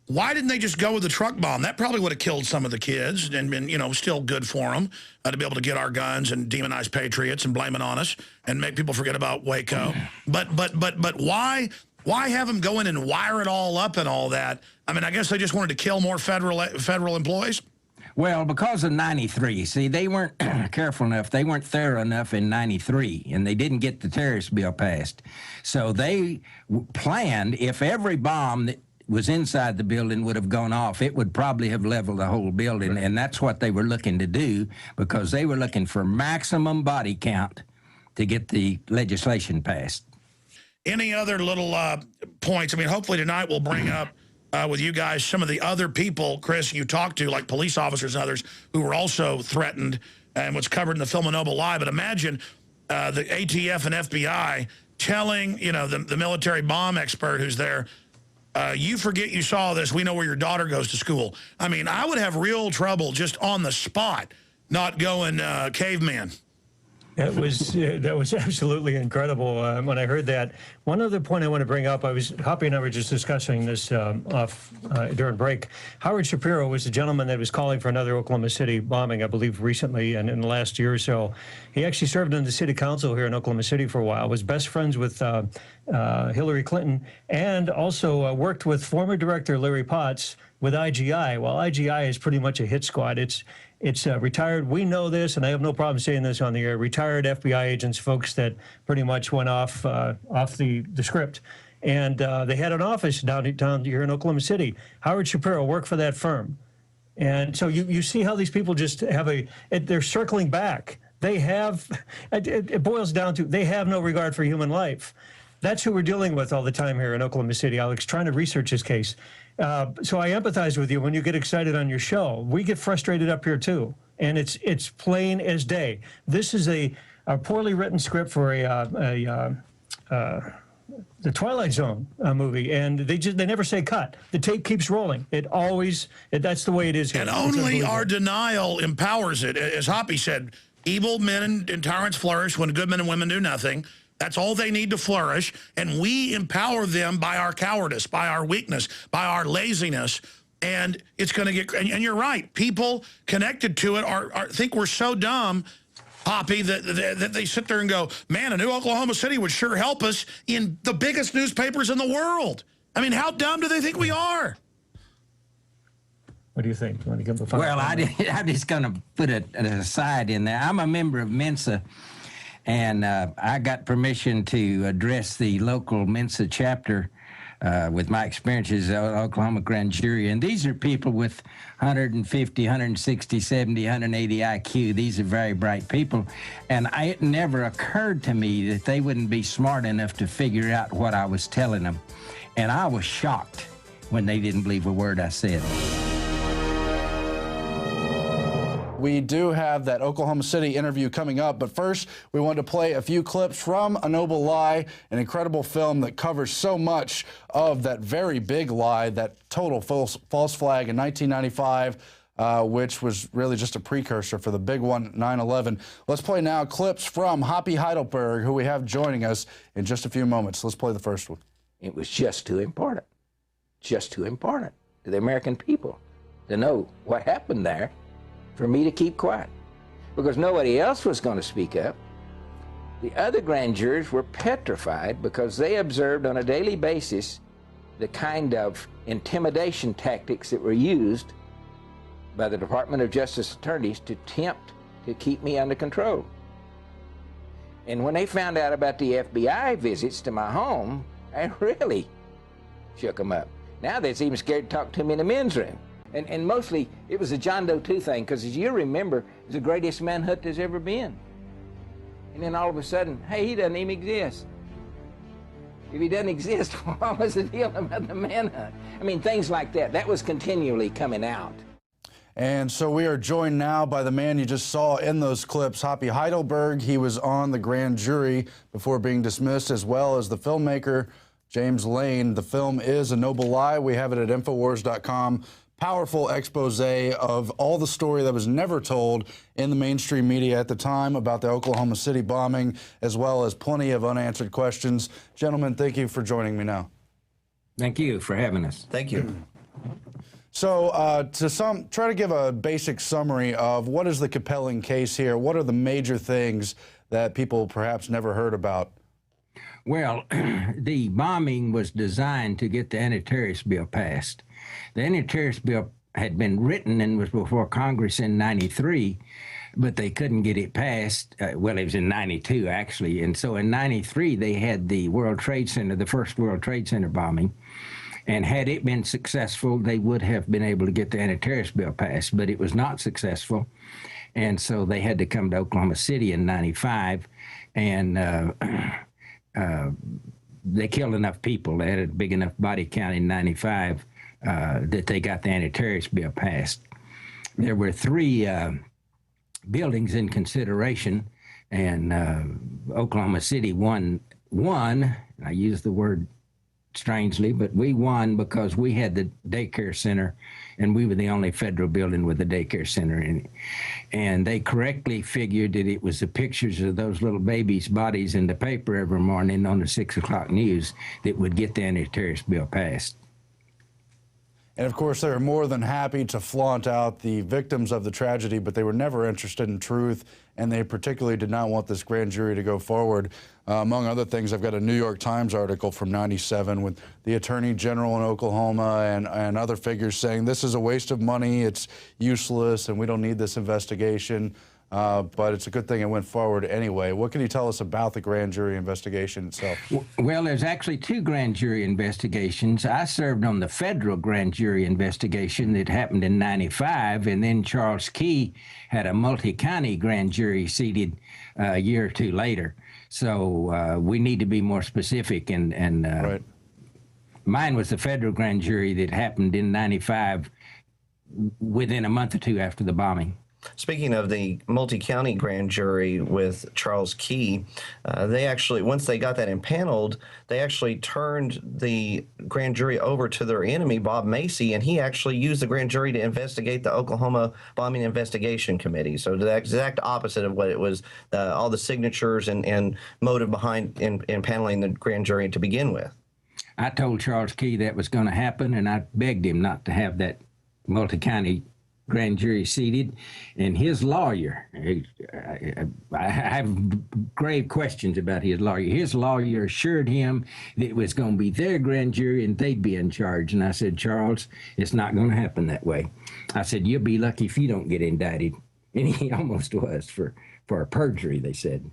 why didn't they just go with the truck bomb? That probably would have killed some of the kids and been, you know, still good for them to be able to get our guns and demonize patriots and blame it on us and make people forget about Waco. But why have them go in and wire it all up and all that? I mean, I guess they just wanted to kill more federal employees. Well, because of 93, see, they weren't careful enough. They weren't thorough enough in 93, and they didn't get the terrorist bill passed. So they planned, if every bomb that was inside the building would have gone off, it would probably have leveled the whole building, right. And that's what they were looking to do, because they were looking for maximum body count to get the legislation passed. Any other little points? I mean, hopefully tonight we'll bring up with you guys some of the other people, Chris, you talked to, like police officers and others, who were also threatened and what's covered in the Film and Noble Lie. But imagine the ATF and FBI telling, you know, the military bomb expert who's there, you forget you saw this, we know where your daughter goes to school. I mean, I would have real trouble just on the spot not going caveman. That was absolutely incredible when I heard that. One other point I want to bring up, Hoppy and I were just discussing this during break. Howard Shapiro was the gentleman that was calling for another Oklahoma City bombing, I believe, recently and in the last year or so. He actually served on the city council here in Oklahoma City for a while, was best friends with Hillary Clinton, and also worked with former director Larry Potts with IGI. Well, IGI is pretty much a hit squad. It's retired, we know this, and I have no problem saying this on the air, retired FBI agents, folks that pretty much went off the script. And they had an office down here in Oklahoma City. Howard Shapiro worked for that firm. And so you see how these people just have they're circling back. They have, it boils down to, they have no regard for human life. That's who we're dealing with all the time here in Oklahoma City, Alex, trying to research this case. So I empathize with you when you get excited on your show. We get frustrated up here too, and it's plain as day. This is a poorly written script for the Twilight Zone movie, and they never say cut. The tape keeps rolling. That's the way it is here. And only our denial empowers it. As Hoppy said, evil men and tyrants flourish when good men and women do nothing. That's all they need to flourish, and we empower them by our cowardice, by our weakness, by our laziness, and it's going to get, and you're right, people connected to it think we're so dumb, Hoppy, that they sit there and go, man, a new Oklahoma City would sure help us in the biggest newspapers in the world. I mean, how dumb do they think we are? What do you think? You want to give them a final comment? I'm just going to put an aside in there. I'm a member of Mensa, And I got permission to address the local Mensa chapter with my experiences at Oklahoma grand jury. And these are people with 150, 160, 70, 180 IQ. These are very bright people. And it never occurred to me that they wouldn't be smart enough to figure out what I was telling them. And I was shocked when they didn't believe a word I said. We do have that Oklahoma City interview coming up, but first we want to play a few clips from A Noble Lie, an incredible film that covers so much of that very big lie, that total false flag in 1995, which was really just a precursor for the big one, 9/11. Let's play now clips from Hoppy Heidelberg, who we have joining us in just a few moments. Let's play the first one. It was just too important to the American people to know what happened there for me to keep quiet, because nobody else was going to speak up. The other grand jurors were petrified because they observed on a daily basis the kind of intimidation tactics that were used by the Department of Justice attorneys to attempt to keep me under control. And when they found out about the FBI visits to my home, I really shook them up. Now they're even scared to talk to me in the men's room. And mostly it was a John Doe 2 thing, because as you remember, it's the greatest manhunt there's ever been. And then all of a sudden, hey, he doesn't even exist. If he doesn't exist, what was the deal about the manhunt? I mean, things like that. That was continually coming out. And so we are joined now by the man you just saw in those clips, Hoppy Heidelberg. He was on the grand jury before being dismissed, as well as the filmmaker, James Lane. The film is A Noble Lie. We have it at Infowars.com. Powerful expose of all the story that was never told in the mainstream media at the time about the Oklahoma City bombing, as well as plenty of unanswered questions. Gentlemen, thank you for joining me now. Thank you for having us. Thank you. So try to give a basic summary of what is the compelling case here. What are the major things that people perhaps never heard about? Well, the bombing was designed to get the anti-terrorist bill passed. The anti-terrorist bill had been written and was before Congress in 93, but they couldn't get it passed. Well, it was in 92, actually. And so in 93, they had the World Trade Center, the first World Trade Center bombing. And had it been successful, they would have been able to get the anti-terrorist bill passed, but it was not successful. And so they had to come to Oklahoma City in 95, and they killed enough people. They had a big enough body count in 95 that they got the anti-terrorist bill passed. There were 3 buildings in consideration, and Oklahoma City won. I use the word strangely, but we won because we had the daycare center, and we were the only federal building with a daycare center in it. And they correctly figured that it was the pictures of those little babies' bodies in the paper every morning on the 6 o'clock news that would get the anti-terrorist bill passed. And of course, they were more than happy to flaunt out the victims of the tragedy, but they were never interested in truth, and they particularly did not want this grand jury to go forward. Among other things, I've got a New York Times article from '97 with the Attorney General in Oklahoma and other figures saying this is a waste of money, it's useless, and we don't need this investigation. But it's a good thing it went forward anyway. What can you tell us about the grand jury investigation itself? Well, there's actually 2 grand jury investigations. I served on the federal grand jury investigation that happened in 95, and then Charles Key had a multi-county grand jury seated a year or 2 later. So we need to be more specific. And right. Mine was the federal grand jury that happened in 95 within a month or 2 after the bombing. Speaking of the multi-county grand jury with Charles Key, they actually, once they got that impaneled, they actually turned the grand jury over to their enemy, Bob Macy, and he actually used the grand jury to investigate the Oklahoma Bombing Investigation Committee. So the exact opposite of what it was, all the signatures and motive behind impaneling the grand jury to begin with. I told Charles Key that was going to happen, and I begged him not to have that multi-county grand jury seated, and his lawyer, I have grave questions about his lawyer. His lawyer assured him that it was going to be their grand jury and they'd be in charge. And I said, Charles, it's not going to happen that way. I said, you'll be lucky if you don't get indicted. And he almost was for perjury, they said.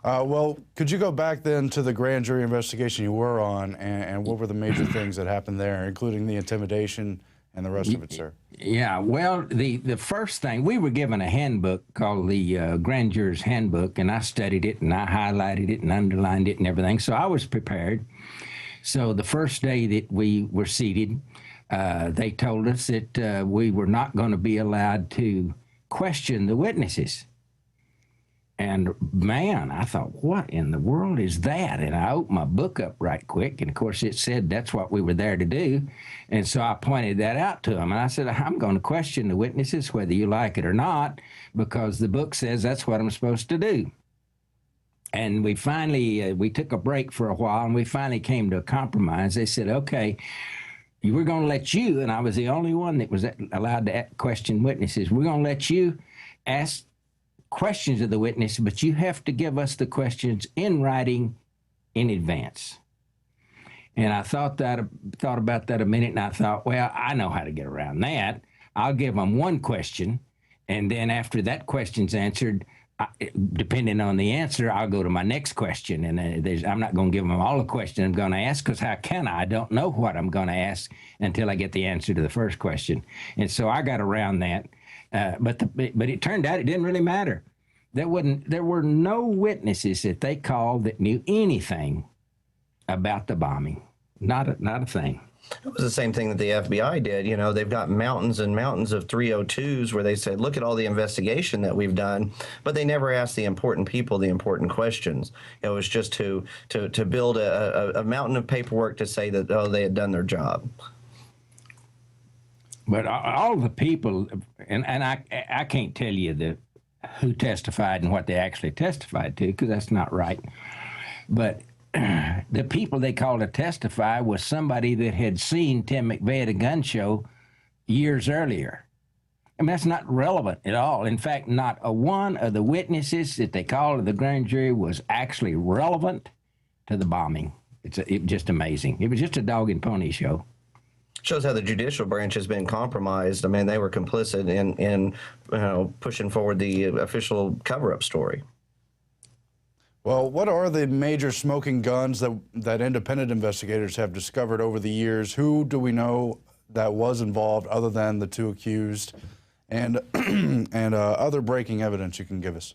Well, could you go back then to the grand jury investigation you were on, and what were the major things that happened there, including the intimidation and the rest of it, sir? Yeah, well, the first thing, we were given a handbook called the Grand Juror's Handbook, and I studied it, and I highlighted it and underlined it and everything, so I was prepared. So the first day that we were seated, they told us that we were not going to be allowed to question the witnesses. And man, I thought, what in the world is that? And I opened my book up right quick, and of course it said that's what we were there to do. And so I pointed that out to them, and I said, I'm going to question the witnesses whether you like it or not, because the book says that's what I'm supposed to do. And we finally, we took a break for a while, and we finally came to a compromise. They said, okay, we're going to let you, and I was the only one that was allowed to question witnesses, we're going to let you ask questions of the witness, but you have to give us the questions in writing in advance. And I thought about that a minute, and I thought, well, I know how to get around that. I'll give them one question, and then after that question's answered, depending on the answer, I'll go to my next question. And I'm not going to give them all the question I'm going to ask, because how can I? I don't know what I'm going to ask until I get the answer to the first question. And so I got around that. But it turned out it didn't really matter. There were no witnesses that they called that knew anything about the bombing. Not a thing. It was the same thing that the FBI did. You know, they've got mountains and mountains of 302s where they said, look at all the investigation that we've done, but they never asked the important people the important questions. It was just to build a mountain of paperwork to say that, oh, they had done their job. But all the people, and I can't tell you who testified and what they actually testified to, because that's not right. But the people they called to testify was somebody that had seen Tim McVeigh at a gun show years earlier. I mean, that's not relevant at all. In fact, not a one of the witnesses that they called to the grand jury was actually relevant to the bombing. It was just amazing. It was just a dog and pony show. Shows how the judicial branch has been compromised. I mean, they were complicit in pushing forward the official cover-up story. Well, what are the major smoking guns that independent investigators have discovered over the years? Who do we know that was involved other than the two accused, and other breaking evidence you can give us?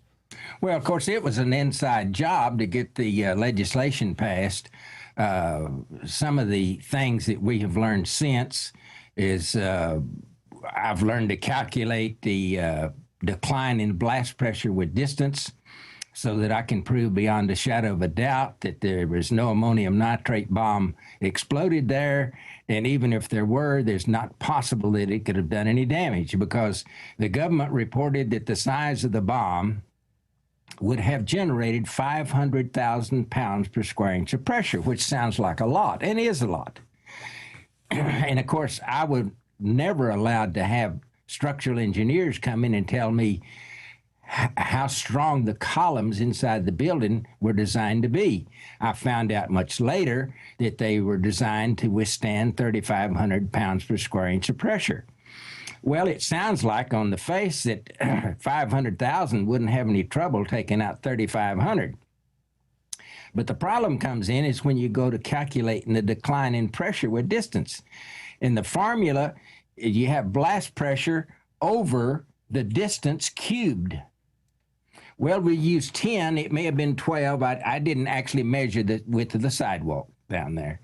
Well, of course, it was an inside job to get the legislation passed. Some of the things that we have learned since is I've learned to calculate the decline in blast pressure with distance, so that I can prove beyond a shadow of a doubt that there was no ammonium nitrate bomb exploded there. And even if there were, there's not possible that it could have done any damage, because the government reported that the size of the bomb would have generated 500,000 pounds per square inch of pressure, which sounds like a lot, and is a lot. And of course, I was never allowed to have structural engineers come in and tell me how strong the columns inside the building were designed to be. I found out much later that they were designed to withstand 3,500 pounds per square inch of pressure. Well, it sounds like on the face that 500,000 wouldn't have any trouble taking out 3,500. But the problem comes in is when you go to calculating the decline in pressure with distance. In the formula, you have blast pressure over the distance cubed. Well, we used 10. It may have been 12. I didn't actually measure the width of the sidewalk down there.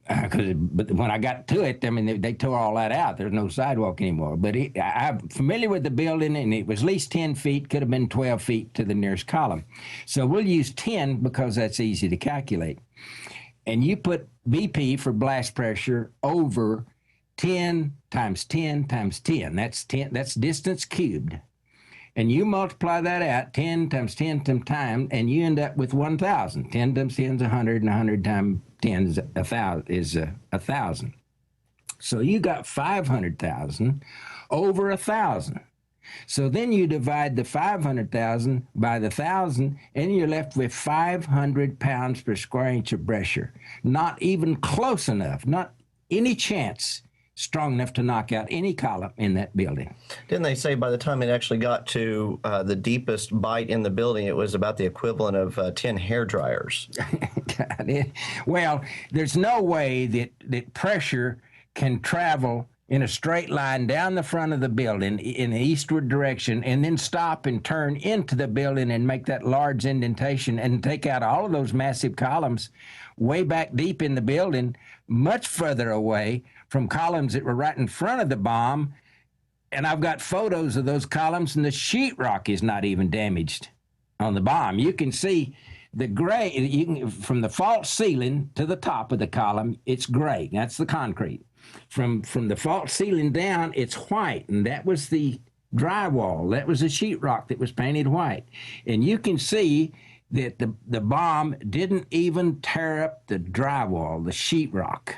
But when I got to it, I mean, they tore all that out. There's no sidewalk anymore. But I'm familiar with the building, and it was at least 10 feet, could have been 12 feet to the nearest column. So we'll use 10 because that's easy to calculate. And you put BP for blast pressure over 10 times 10 times 10. That's 10. That's distance cubed. And you multiply that out, 10 times 10 times time, and you end up with 1,000. 10 times 10 is 100, and 100 times 10 is 1,000. So you got 500,000 over 1,000. So then you divide the 500,000 by the 1,000, and you're left with 500 pounds per square inch of pressure. Not even close enough, not any chance strong enough to knock out any column in that building. Didn't they say by the time it actually got to the deepest bite in the building, it was about the equivalent of 10 hair dryers? Well, there's no way that pressure can travel in a straight line down the front of the building in the eastward direction and then stop and turn into the building and make that large indentation and take out all of those massive columns way back deep in the building, much further away from columns that were right in front of the bomb. And I've got photos of those columns, and the sheetrock is not even damaged on the bomb. You can see the gray, from the fault ceiling to the top of the column, it's gray. That's the concrete. From the fault ceiling down, it's white, and that was the drywall. That was the sheetrock that was painted white. And you can see that the bomb didn't even tear up the drywall, the sheetrock.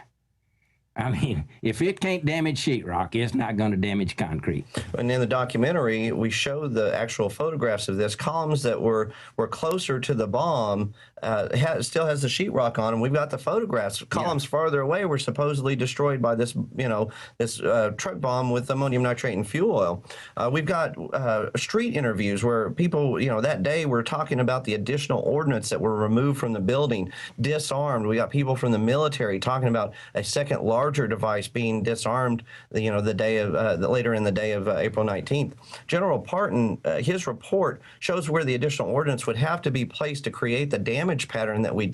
I mean, if it can't damage sheetrock, it's not going to damage concrete. And in the documentary, we show the actual photographs of this. Columns that were closer to the bomb still has the sheetrock on them. We've got the photographs. Columns farther away were supposedly destroyed by this, this truck bomb with ammonium nitrate and fuel oil. We've got street interviews where people, that day were talking about the additional ordnance that were removed from the building, disarmed. We got people from the military talking about a second larger device being disarmed, the day of later in the day of April 19th. General Parton, his report shows where the additional ordnance would have to be placed to create the damage pattern that we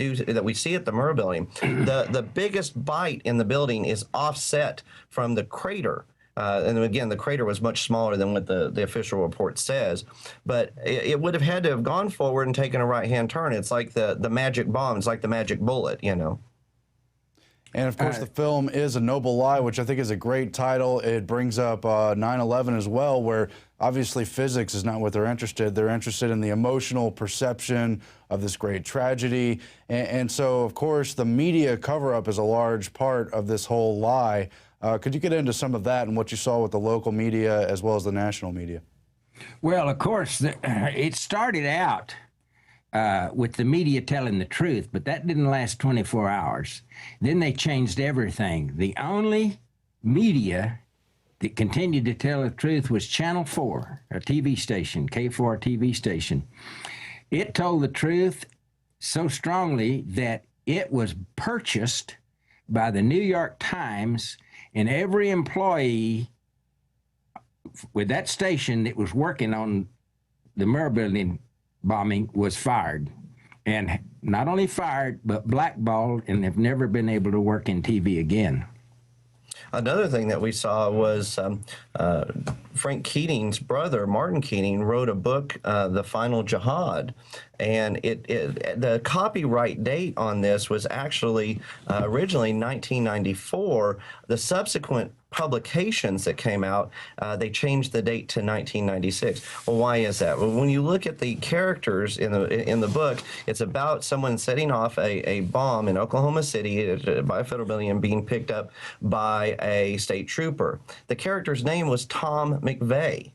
see at the Murrah building. The biggest bite in the building is offset from the crater. And again, the crater was much smaller than what the official report says, but it would have had to have gone forward and taken a right-hand turn. It's like the magic bomb. It's like the magic bullet, And, of course, the film is A Noble Lie, which I think is a great title. It brings up 9/11 as well, where obviously physics is not what they're interested. They're interested in the emotional perception of this great tragedy. And so, of course, the media cover-up is a large part of this whole lie. Could you get into some of that and what you saw with the local media as well as the national media? Well, of course, it started out with the media telling the truth, but that didn't last 24 hours. Then they changed everything. The only media that continued to tell the truth was Channel 4, a TV station, K4 TV station. It told the truth so strongly that it was purchased by the New York Times, and every employee with that station that was working on the Murrah building bombing was fired, and not only fired but blackballed, and have never been able to work in TV again. Another thing that we saw was Frank Keating's brother, Martin Keating, wrote a book, The Final Jihad, and the copyright date on this was actually originally 1994. The subsequent publications that came out, they changed the date to 1996. Well, why is that? Well, when you look at the characters in the book, it's about someone setting off a bomb in Oklahoma City by a federal building and being picked up by a state trooper. The character's name was Tom McVeigh.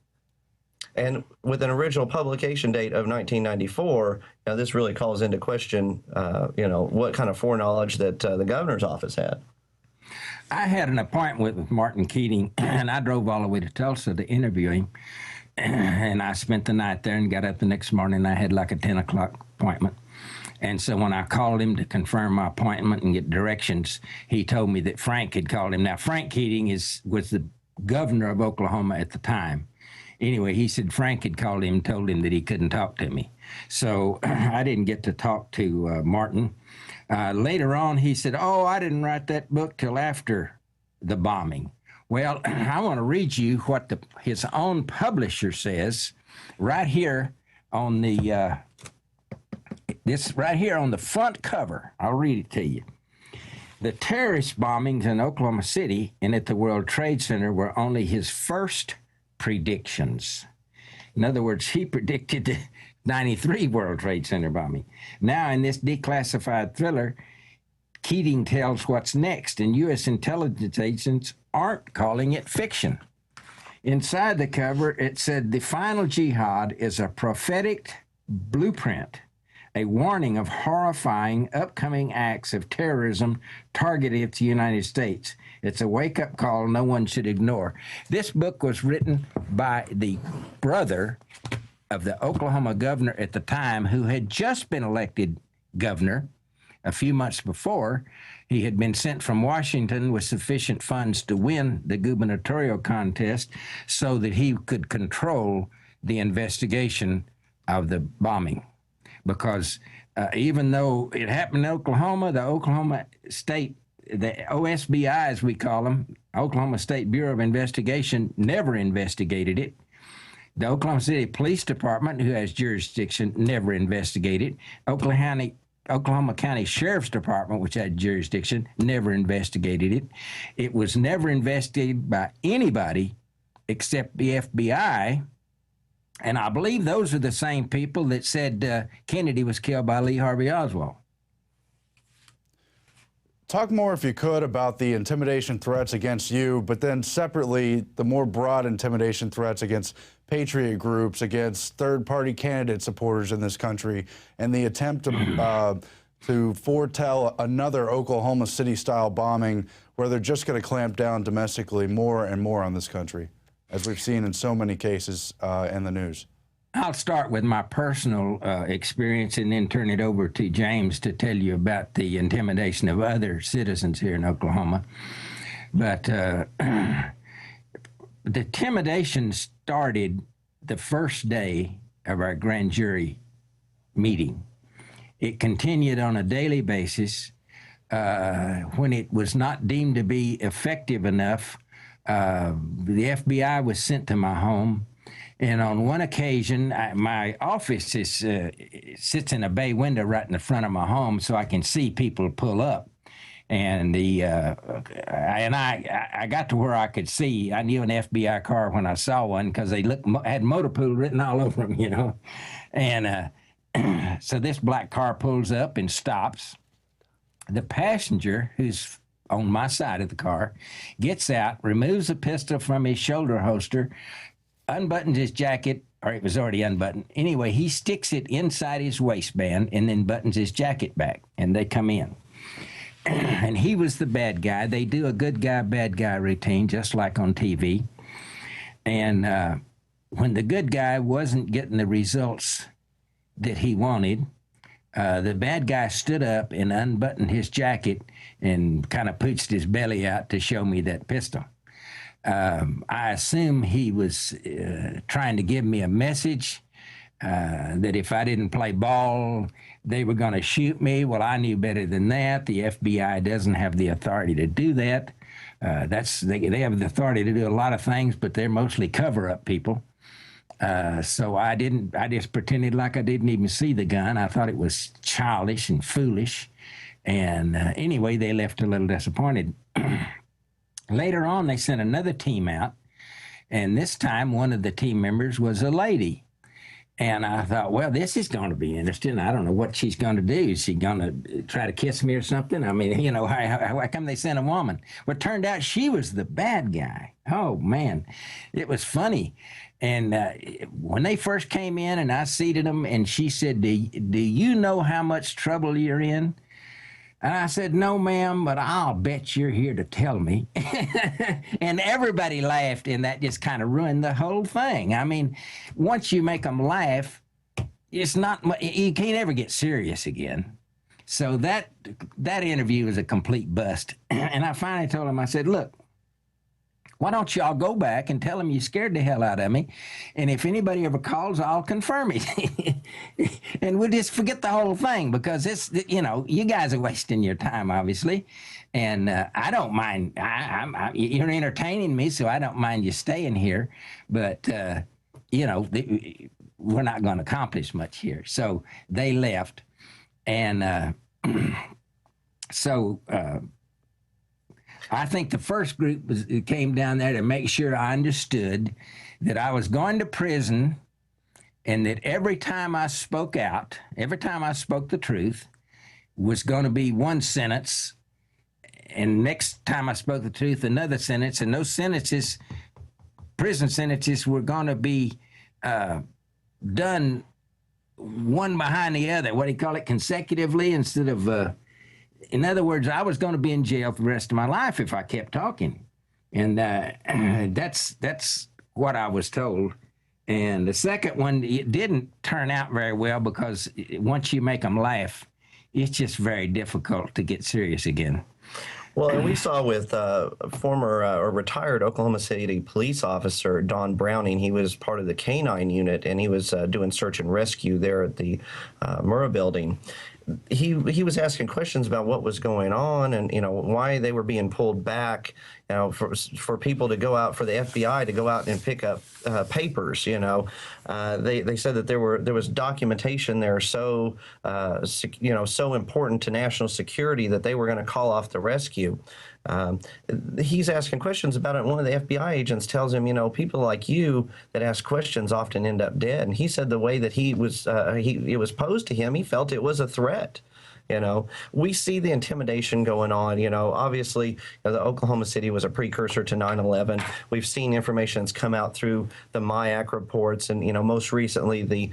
And with an original publication date of 1994, this really calls into question, what kind of foreknowledge that the governor's office had. I had an appointment with Martin Keating, and I drove all the way to Tulsa to interview him. And I spent the night there and got up the next morning. I had like a 10 o'clock appointment. And so when I called him to confirm my appointment and get directions, he told me that Frank had called him. Now, Frank Keating was the governor of Oklahoma at the time. Anyway, he said Frank had called him and told him that he couldn't talk to me. So I didn't get to talk to Martin. Later on, he said, "Oh, I didn't write that book till after the bombing." Well, I want to read you what his own publisher says right here on the right here on the front cover. I'll read it to you. The terrorist bombings in Oklahoma City and at the World Trade Center were only his first predictions. In other words, he predicted the 93 World Trade Center bombing. Now, in this declassified thriller, Keating tells what's next, and U.S. intelligence agents aren't calling it fiction. Inside the cover, it said, "The Final Jihad is a prophetic blueprint a warning of horrifying upcoming acts of terrorism targeted at the United States. It's a wake-up call no one should ignore. This book was written by the brother of the Oklahoma governor at the time, who had just been elected governor a few months before. He had been sent from Washington with sufficient funds to win the gubernatorial contest so that he could control the investigation of the bombing. Because even though it happened in Oklahoma, the Oklahoma State, the OSBI as we call them, Oklahoma State Bureau of Investigation, never investigated it. The Oklahoma City Police Department, who has jurisdiction, never investigated. Oklahoma County Sheriff's Department, which had jurisdiction, never investigated it. It was never investigated by anybody except the FBI. And I believe those are the same people that said Kennedy was killed by Lee Harvey Oswald. Talk more, if you could, about the intimidation threats against you, but then separately, the more broad intimidation threats against Patriot groups, against third-party candidate supporters in this country, and the attempt to foretell another Oklahoma City-style bombing where they're just going to clamp down domestically more and more on this country, as we've seen in so many cases in the news. I'll start with my personal experience and then turn it over to James to tell you about the intimidation of other citizens here in Oklahoma. But the intimidation started the first day of our grand jury meeting. It continued on a daily basis. When it was not deemed to be effective enough, the FBI was sent to my home. And on one occasion, my office sits in a bay window right in the front of my home, so I can see people pull up. And I got to where I could see. I knew an FBI car when I saw one because they had motor pool written all over them, you know. And so this black car pulls up and stops. The passenger, who's on my side of the car, gets out, removes a pistol from his shoulder holster, unbuttons his jacket, or it was already unbuttoned. Anyway, he sticks it inside his waistband and then buttons his jacket back, and they come in. And he was the bad guy. They do a good guy, bad guy routine, just like on TV. And when the good guy wasn't getting the results that he wanted, the bad guy stood up and unbuttoned his jacket and kind of pooched his belly out to show me that pistol. I assume he was trying to give me a message that if I didn't play ball, they were going to shoot me. Well, I knew better than that. The FBI doesn't have the authority to do that. They have the authority to do a lot of things, but they're mostly cover-up people. So I just pretended like I didn't even see the gun. I thought it was childish and foolish. And anyway, they left a little disappointed. Later on, they sent another team out, and this time one of the team members was a lady. And I thought, well, this is going to be interesting. I don't know what she's going to do. Is she going to try to kiss me or something? I mean, you know, how come they sent a woman? Well, it turned out she was the bad guy. Oh, man, it was funny. And when they first came in and I seated them, and she said, do you know how much trouble you're in? And I said, no, ma'am, but I'll bet you're here to tell me. And everybody laughed, and that just kind of ruined the whole thing. I mean, once you make them laugh, it's not, you can't ever get serious again. So that interview was a complete bust. And I finally told him, I said, look, why don't y'all go back and tell them you scared the hell out of me, and if anybody ever calls, I'll confirm it. And we'll just forget the whole thing, because it's, you know, you guys are wasting your time, obviously, and I don't mind. You're entertaining me, so I don't mind you staying here, but, you know, we're not going to accomplish much here. So they left, and I think the first group came down there to make sure I understood that I was going to prison, and that every time I spoke out, every time I spoke the truth, was going to be one sentence, and next time I spoke the truth, another sentence, and those sentences, prison sentences, were going to be done one behind the other. What do you call it? Consecutively instead of. In other words, I was going to be in jail for the rest of my life if I kept talking, and that's what I was told. And the second one, it didn't turn out very well because once you make them laugh, it's just very difficult to get serious again. Well, and we saw with former or retired Oklahoma City police officer Don Browning. He was part of the K-9 unit, and he was doing search and rescue there at the Murrah building. He was asking questions about what was going on and, why they were being pulled back, for people to go out, for the FBI to go out and pick up papers. They said that there was documentation there so important to national security that they were going to call off the rescue. He's asking questions about it. One of the FBI agents tells him, people like you that ask questions often end up dead. And he said the way that it was posed to him, he felt it was a threat. We see the intimidation going on. Obviously, the Oklahoma City was a precursor to 9/11. We've seen information that's come out through the MIAC reports, and most recently the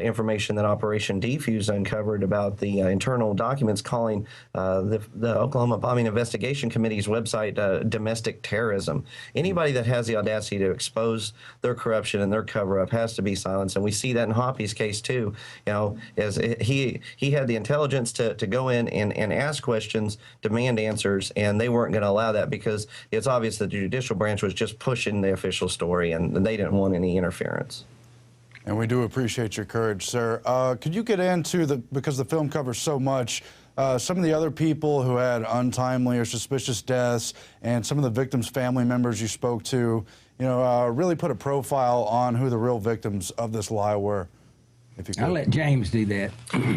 information that Operation Defuse uncovered about the internal documents calling the Oklahoma Bombing Investigation Committee's website domestic terrorism. Anybody that has the audacity to expose their corruption and their cover-up has to be silenced, and we see that in Hoppy's case too. As he had the intelligence to go in and ask questions, demand answers, and they weren't going to allow that because it's obvious that the judicial branch was just pushing the official story, and they didn't want any interference. And we do appreciate your courage, sir. Could you get into, because the film covers so much, some of the other people who had untimely or suspicious deaths and some of the victims' family members you spoke to, really put a profile on who the real victims of this lie were? I'll let James do that.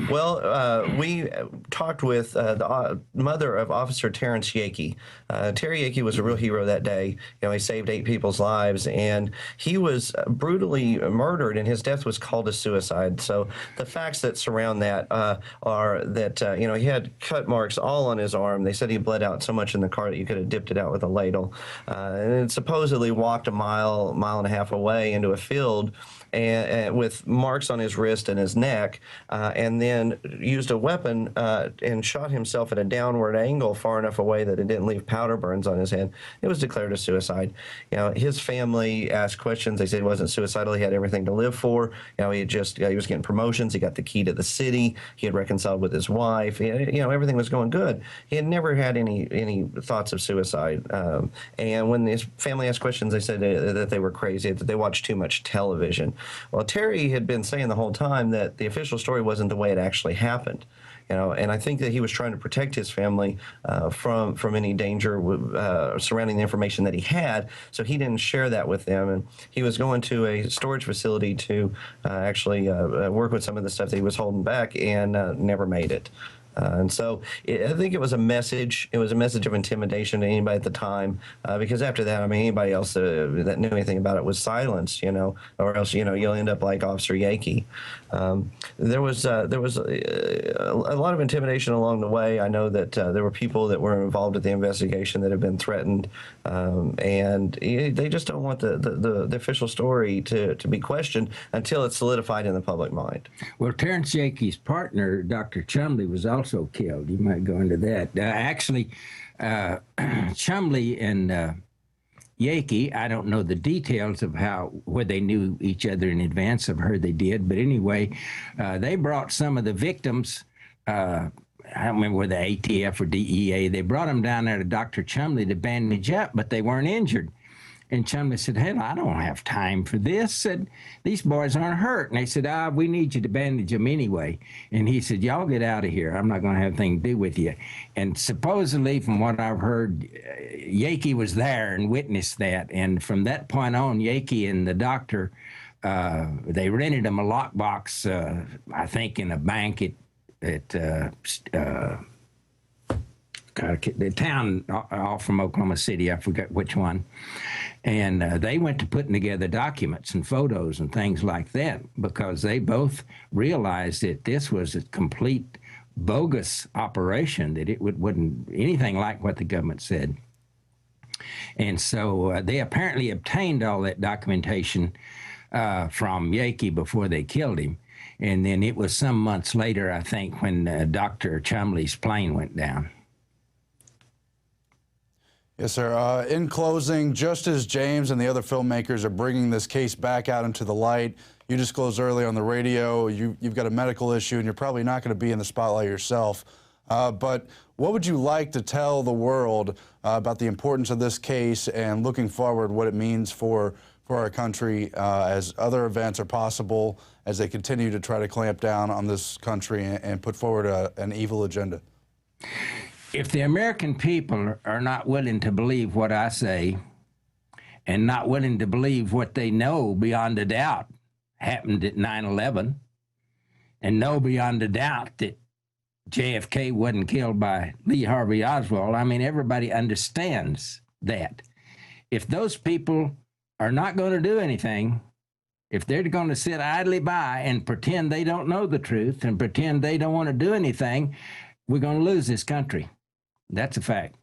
Well, we talked with the mother of Officer Terrence Yakey. Terry Yakey was a real hero that day. He saved 8 people's lives, and he was brutally murdered, and his death was called a suicide. So the facts that surround that are that, he had cut marks all on his arm. They said he bled out so much in the car that you could have dipped it out with a ladle. And supposedly walked a mile and a half away into a field and with marks on his wrist and his neck, and then used a weapon and shot himself at a downward angle far enough away that it didn't leave powder burns on his head. It was declared a suicide. His family asked questions. They said he wasn't suicidal. He had everything to live for. He was getting promotions. He got the key to the city. He had reconciled with his wife. Everything was going good. He had never had any thoughts of suicide. And when his family asked questions, they said that they were crazy, that they watched too much television. Well, Terry had been saying the whole time that the official story wasn't the way it actually happened. And I think that he was trying to protect his family from any danger surrounding the information that he had, so he didn't share that with them. And he was going to a storage facility to actually work with some of the stuff that he was holding back, and never made it. And so I think it was a message. It was a message of intimidation to anybody at the time, because after that, anybody else that knew anything about it was silenced, or else, you'll end up like Officer Yakey. There was a lot of intimidation along the way. I know that there were people that were involved with the investigation that have been threatened, and they just don't want the official story to be questioned until it's solidified in the public mind. Well, Terrence Yakey's partner, Dr. Chumley, was also killed. You might go into that. Actually, Chumley and Yakey, I don't know the details of where they knew each other in advance. I've heard they did. But anyway, they brought some of the victims, I don't remember whether ATF or DEA, they brought them down there to Dr. Chumley to bandage up, but they weren't injured. And Chumley said, "Hell, I don't have time for this." Said, "These boys aren't hurt." And they said, "We need you to bandage them anyway." And he said, "Y'all get out of here. I'm not going to have anything to do with you." And supposedly, from what I've heard, Yakey was there and witnessed that. And from that point on, Yakey and the doctor, they rented him a lockbox, I think in a bank at the town off from Oklahoma City, I forget which one. And they went to putting together documents and photos and things like that because they both realized that this was a complete bogus operation, that it wasn't anything like what the government said. And so they apparently obtained all that documentation from Yakey before they killed him. And then it was some months later, I think, when Dr. Chumley's plane went down. Yes, sir. In closing, just as James and the other filmmakers are bringing this case back out into the light, you disclosed early on the radio you've got a medical issue and you're probably not going to be in the spotlight yourself. But what would you like to tell the world about the importance of this case and looking forward what it means for our country as other events are possible as they continue to try to clamp down on this country and put forward an evil agenda? If the American people are not willing to believe what I say and not willing to believe what they know beyond a doubt happened at 9/11 and know beyond a doubt that JFK wasn't killed by Lee Harvey Oswald, I mean, everybody understands that. If those people are not going to do anything, if they're going to sit idly by and pretend they don't know the truth and pretend they don't want to do anything, we're going to lose this country. That's a fact.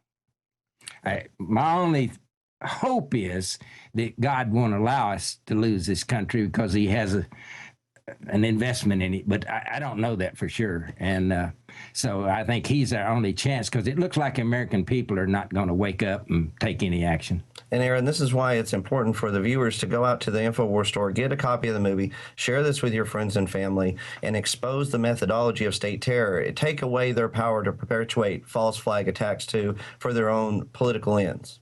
My only hope is that God won't allow us to lose this country because he has an investment in it, but I don't know that for sure. And so I think he's our only chance because it looks like American people are not going to wake up and take any action. And Aaron, this is why it's important for the viewers to go out to the Infowars store, get a copy of the movie, share this with your friends and family, and expose the methodology of state terror. Take away their power to perpetuate false flag attacks for their own political ends.